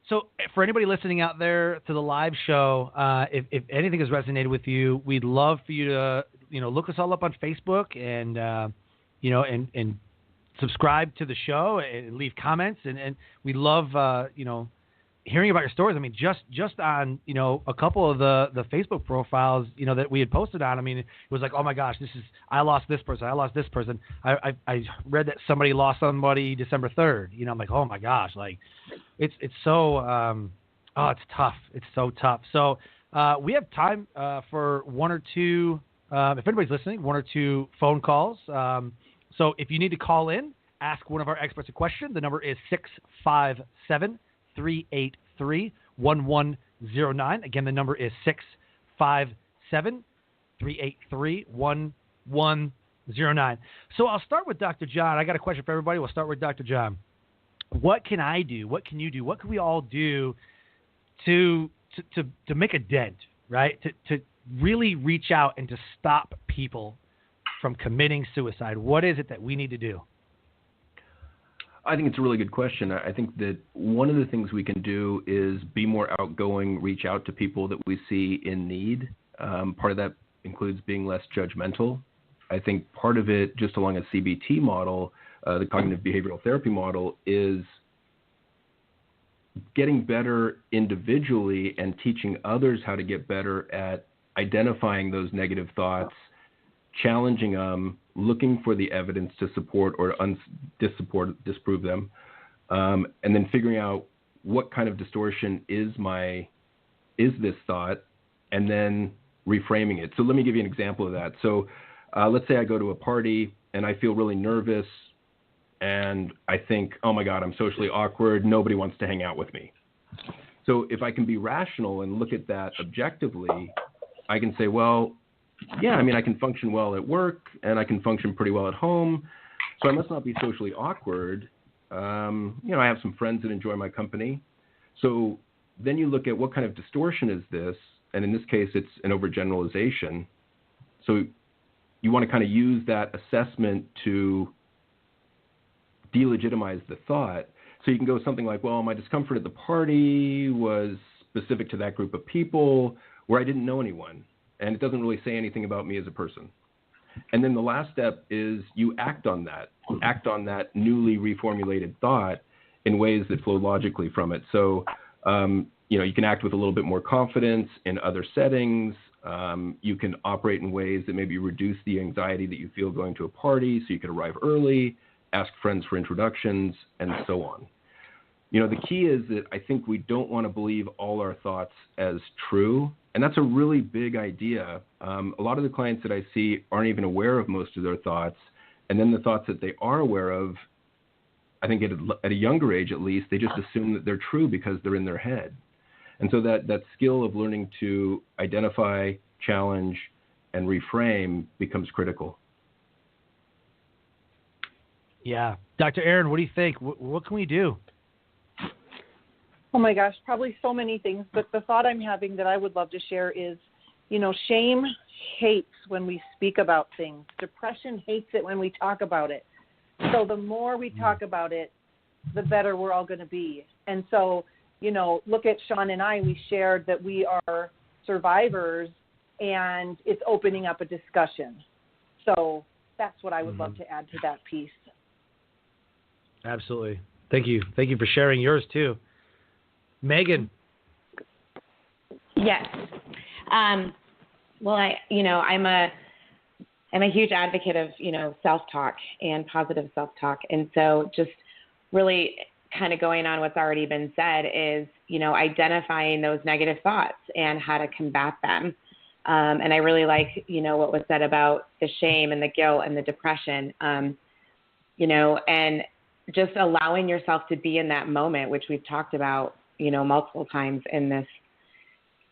So for anybody listening out there to the live show, if anything has resonated with you, we'd love for you to, look us all up on Facebook and, and subscribe to the show and leave comments. And we love, hearing about your stories. I mean, just on, a couple of the Facebook profiles, that we had posted on, I mean, it was like, oh my gosh, I lost this person. I read that somebody lost somebody December 3rd. I'm like, oh my gosh, like it's so, it's tough. It's so tough. So we have time for one or two, if anybody's listening, one or two phone calls. So if you need to call in ask one of our experts a question. The number is 657-383-1109. Again, the number is 657-383-1109. So I'll start with Dr. John. I got a question for everybody. We'll start with Dr. John. What can I do? What can you do? What can we all do to make a dent, right? To really reach out and to stop people from committing suicide? What is it that we need to do? I think it's a really good question. I think that one of the things we can do is be more outgoing, reach out to people that we see in need. Part of that includes being less judgmental. I think part of it, just along a CBT model, the cognitive behavioral therapy model, is getting better individually and teaching others how to get better at identifying those negative thoughts, challenging them, looking for the evidence to support or disprove them, and then figuring out what kind of distortion is this thought, and then reframing it. So let me give you an example of that. So let's say I go to a party and I feel really nervous and I think, oh my God, I'm socially awkward. Nobody wants to hang out with me. So if I can be rational and look at that objectively, I can say, well, yeah, I mean, I can function well at work and I can function pretty well at home. So I must not be socially awkward. I have some friends that enjoy my company. So then you look at what kind of distortion is this? And in this case, it's an overgeneralization. So you want to kind of use that assessment to delegitimize the thought. So you can go something like, well, my discomfort at the party was specific to that group of people where I didn't know anyone, and it doesn't really say anything about me as a person. And then the last step is you act on that newly reformulated thought in ways that flow logically from it. So, you can act with a little bit more confidence in other settings. You can operate in ways that maybe reduce the anxiety that you feel going to a party, so you can arrive early, ask friends for introductions, and so on. The key is that I think we don't want to believe all our thoughts as true, and that's a really big idea. A lot of the clients that I see aren't even aware of most of their thoughts, and then the thoughts that they are aware of, I think at a younger age at least, they just assume that they're true because they're in their head. And so that skill of learning to identify, challenge, and reframe becomes critical. Yeah. Dr. Aaron, what do you think? What can we do? Oh my gosh, probably so many things. But the thought I'm having that I would love to share is, shame hates when we speak about things. Depression hates it when we talk about it. So the more we talk about it, the better we're all going to be. And so, look at Sean and I, we shared that we are survivors and it's opening up a discussion. So that's what I would love to add to that piece. Absolutely. Thank you. Thank you for sharing yours too. Megan. Yes. Well, I'm a huge advocate of, self-talk and positive self-talk. And so just really kind of going on what's already been said is, identifying those negative thoughts and how to combat them. And I really like, what was said about the shame and the guilt and the depression, and just allowing yourself to be in that moment, which we've talked about, multiple times in this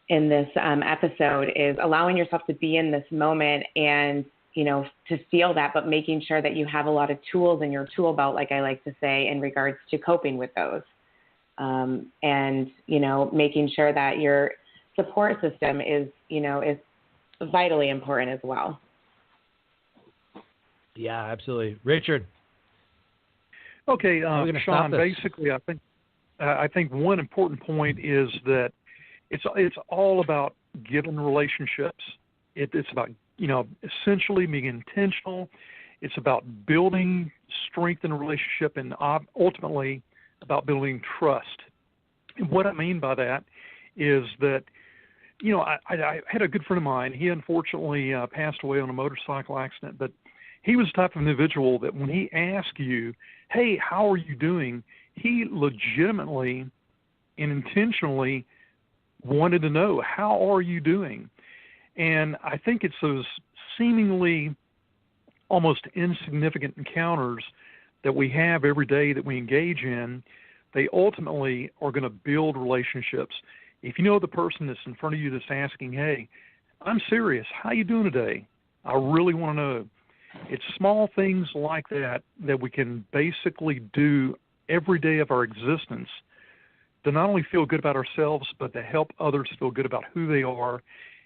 episode, is allowing yourself to be in this moment and, to feel that, but making sure that you have a lot of tools in your tool belt, like I like to say, in regards to coping with those. And, making sure that your support system is vitally important as well. Yeah, absolutely. Richard. Okay, Sean, basically, I think one important point is that it's all about giving relationships. It's about, essentially being intentional. It's about building strength in a relationship and ultimately about building trust. And what I mean by that is that, I had a good friend of mine. He unfortunately passed away on a motorcycle accident, but he was the type of individual that when he asked you, hey, how are you doing? He legitimately and intentionally wanted to know, how are you doing? And I think it's those seemingly almost insignificant encounters that we have every day that we engage in, they ultimately are going to build relationships. If you know the person that's in front of you that's asking, hey, I'm serious, how you doing today? I really want to know. It's small things like that that we can basically do every day of our existence to not only feel good about ourselves, but to help others feel good about who they are,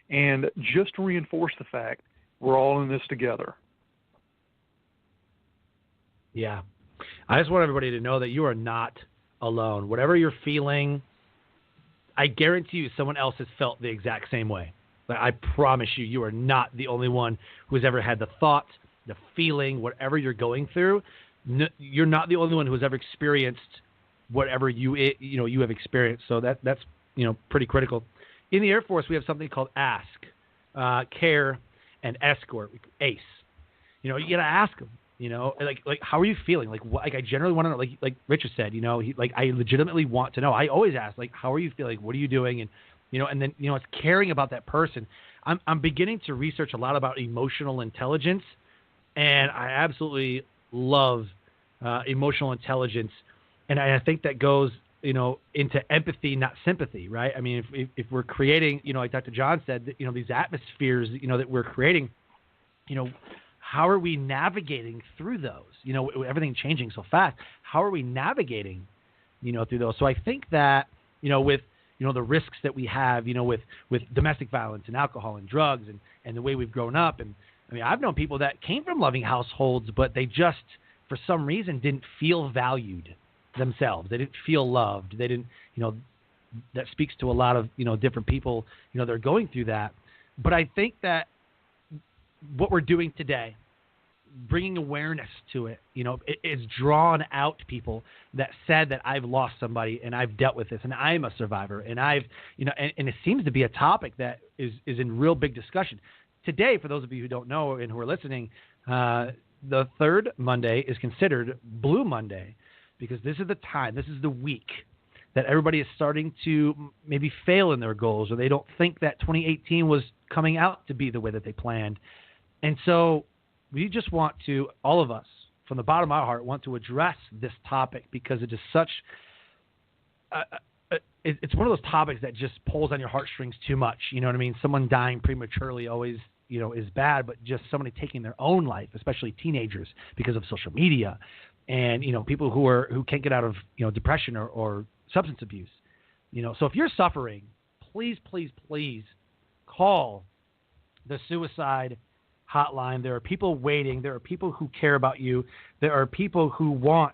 and just to reinforce the fact we're all in this together. Yeah. I just want everybody to know that you are not alone. Whatever you're feeling, I guarantee you someone else has felt the exact same way. I promise you, you are not the only one who's ever had the thought, the feeling, whatever you're going through. You're not the only one who has ever experienced whatever you have experienced. So that's pretty critical. In the Air Force, we have something called ASK, Care and Escort, ACE. You got to ask them. Like how are you feeling? Like I generally want to know. Like Richard said, I legitimately want to know. I always ask, like, how are you feeling? What are you doing? And and then it's caring about that person. I'm beginning to research a lot about emotional intelligence, and I absolutely love emotional intelligence, and I think that goes into empathy, not sympathy, right? I mean, if we're creating, like Dr. John said, these atmospheres, that we're creating, how are we navigating through those? Everything changing so fast. How are we navigating, through those? So I think that, with, the risks that we have, with domestic violence and alcohol and drugs and the way we've grown up. And I mean, I've known people that came from loving households, but they just, for some reason, didn't feel valued themselves. They didn't feel loved. They didn't, that speaks to a lot of, different people, they're going through that. But I think that what we're doing today, bringing awareness to it, it's drawn out people that said that I've lost somebody and I've dealt with this and I'm a survivor and I've, and it seems to be a topic that is in real big discussion. Today, for those of you who don't know and who are listening, the third Monday is considered Blue Monday because this is the time, this is the week that everybody is starting to maybe fail in their goals or they don't think that 2018 was coming out to be the way that they planned. And so we just want to, all of us, from the bottom of our heart, want to address this topic because it is such, it's one of those topics that just pulls on your heartstrings too much. You know what I mean? Someone dying prematurely always, is bad, but just somebody taking their own life, especially teenagers, because of social media and, people who can't get out of, depression or substance abuse. So if you're suffering, please, please, please call the suicide hotline. There are people waiting. There are people who care about you. There are people who want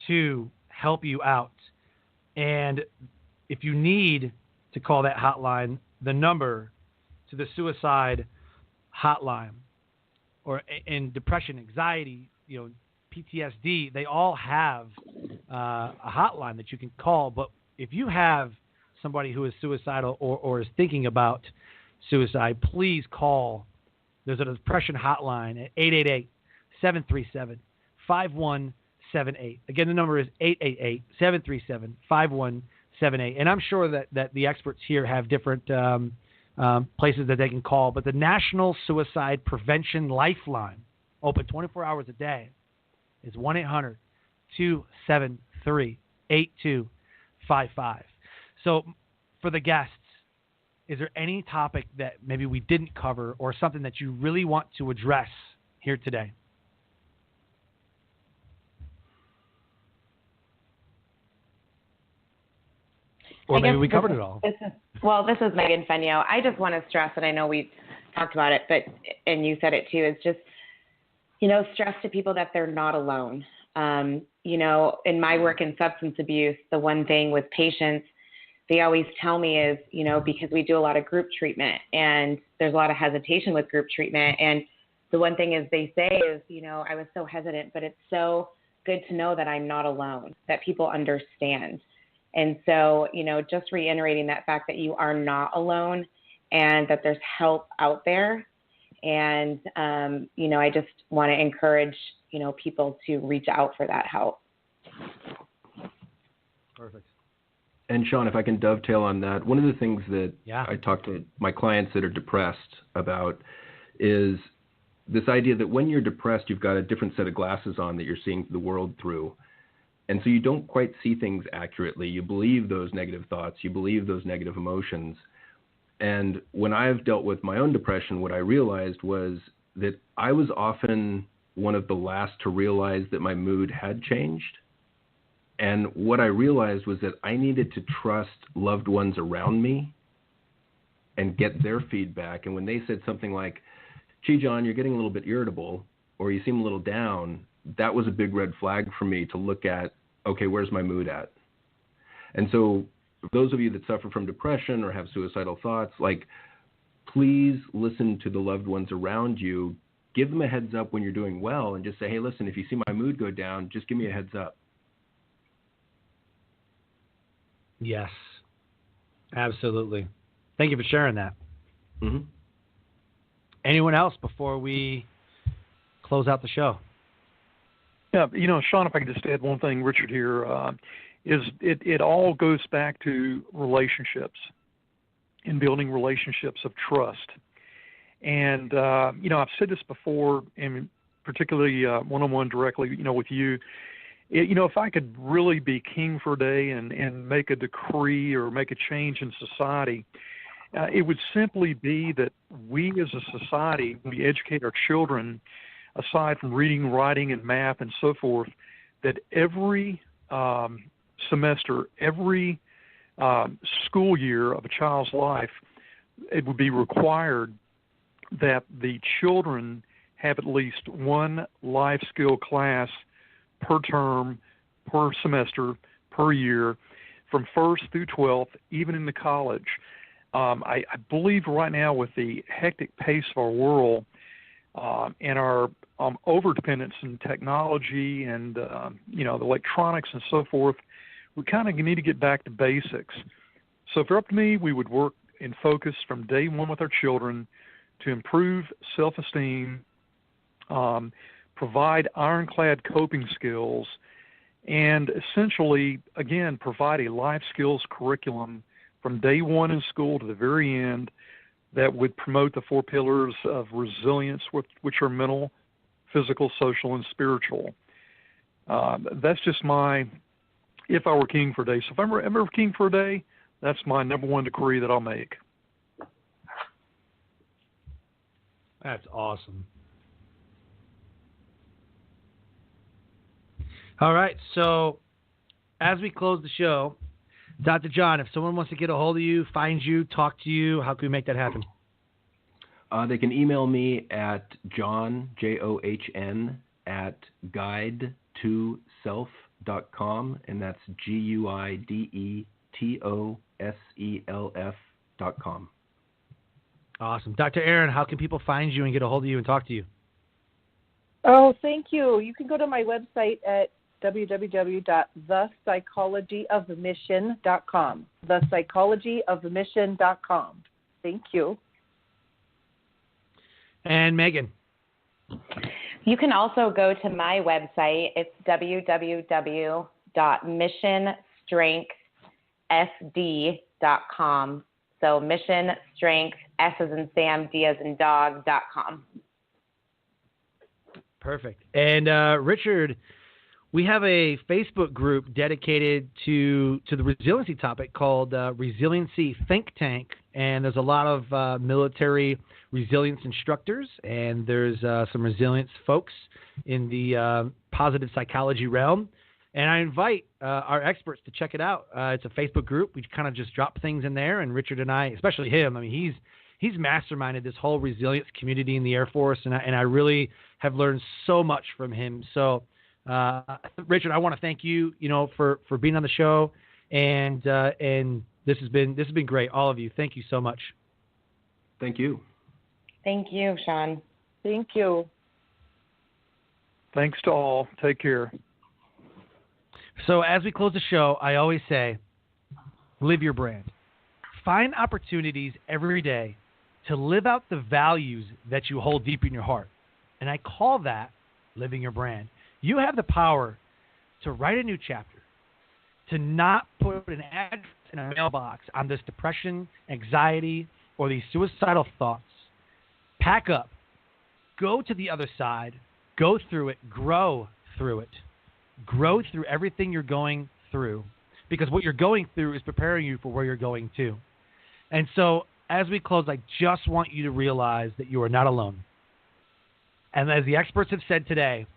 to help you out. And if you need to call that hotline, the number to the suicide hotline or in depression, anxiety, PTSD, they all have a hotline that you can call. But if you have somebody who is suicidal or is thinking about suicide, please call. There's a depression hotline at 888-737-5178. Again, the number is 888-737-5178. And I'm sure that the experts here have different places that they can call. But the National Suicide Prevention Lifeline, open 24 hours a day, is 1-800-273-8255. So for the guests, is there any topic that maybe we didn't cover or something that you really want to address here today? Or maybe we covered it all. This is Megan Fenyo. I just want to stress, and I know we talked about it, and you said it too, is just, stress to people that they're not alone. In my work in substance abuse, the one thing with patients, they always tell me is, because we do a lot of group treatment and there's a lot of hesitation with group treatment. And the one thing is they say is, I was so hesitant, but it's so good to know that I'm not alone, that people understand. And so, just reiterating that fact that you are not alone and that there's help out there. And, I just want to encourage, people to reach out for that help. Perfect. And Sean, if I can dovetail on that, one of the things that I talk to my clients that are depressed about is this idea that when you're depressed, you've got a different set of glasses on that you're seeing the world through. And so you don't quite see things accurately. You believe those negative thoughts. You believe those negative emotions. And when I've dealt with my own depression, what I realized was that I was often one of the last to realize that my mood had changed. And what I realized was that I needed to trust loved ones around me and get their feedback. And when they said something like, "Gee, John, you're getting a little bit irritable," or "You seem a little down," that was a big red flag for me to look at, okay, where's my mood at? And so those of you that suffer from depression or have suicidal thoughts, like, please listen to the loved ones around you. Give them a heads up when you're doing well and just say, "Hey, listen, if you see my mood go down, just give me a heads up." Yes, absolutely. Thank you for sharing that. Mm-hmm. Anyone else before we close out the show? Yeah, Sean, if I could just add one thing, Richard, here, is it all goes back to relationships and building relationships of trust. And, I've said this before, and particularly one-on-one directly, with you. If I could really be king for a day and make a decree or make a change in society, it would simply be that we as a society, we educate our children, aside from reading, writing, and math and so forth, that every semester, every school year of a child's life, it would be required that the children have at least one life skill class per term, per semester, per year, from 1st through 12th, even in the college. I believe right now, with the hectic pace of our world and our overdependence in technology and the electronics and so forth, we kind of need to get back to basics. So if it's up to me, we would work and focus from day one with our children to improve self-esteem, provide ironclad coping skills, and essentially, again, provide a life skills curriculum from day one in school to the very end that would promote the 4 pillars of resilience, which are mental, physical, social, and spiritual. That's just if I were king for a day. So if I'm ever king for a day, that's my number one decree that I'll make. That's awesome. All right, so as we close the show, Dr. John, if someone wants to get a hold of you, find you, talk to you, how can we make that happen? They can email me at John, John, at guidetoself.com, and that's guidetoself.com. Awesome. Dr. Aaron, how can people find you and get a hold of you and talk to you? Oh, thank you. You can go to my website at www.thepsychologyofthemission.com. Thepsychologyofthemission.com. Thank you. And Megan? You can also go to my website. It's www.missionstrengthsd.com. So mission strength, S as in Sam, D as in dog.com. Perfect. And Richard, we have a Facebook group dedicated to the resiliency topic called Resiliency Think Tank, and there's a lot of military resilience instructors, and there's some resilience folks in the positive psychology realm. And I invite our experts to check it out. It's a Facebook group. We kind of just drop things in there, and Richard and I, especially him, I mean, he's masterminded this whole resilience community in the Air Force, and I really have learned so much from him. So, Richard, I want to thank you, for being on the show, and this has been great. All of you, thank you so much. Thank you. Thank you, Sean. Thank you. Thanks to all. Take care. So as we close the show, I always say, live your brand. Find opportunities every day to live out the values that you hold deep in your heart. And I call that living your brand. You have the power to write a new chapter, to not put an address in a mailbox on this depression, anxiety, or these suicidal thoughts. Pack up, go to the other side, go through it, grow through it. Grow through everything you're going through, because what you're going through is preparing you for where you're going to. And so as we close, I just want you to realize that you are not alone. And as the experts have said today,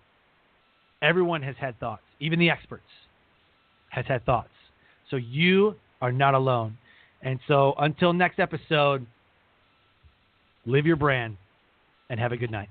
everyone has had thoughts. Even the experts has had thoughts. So you are not alone. And so until next episode, live your brand and have a good night.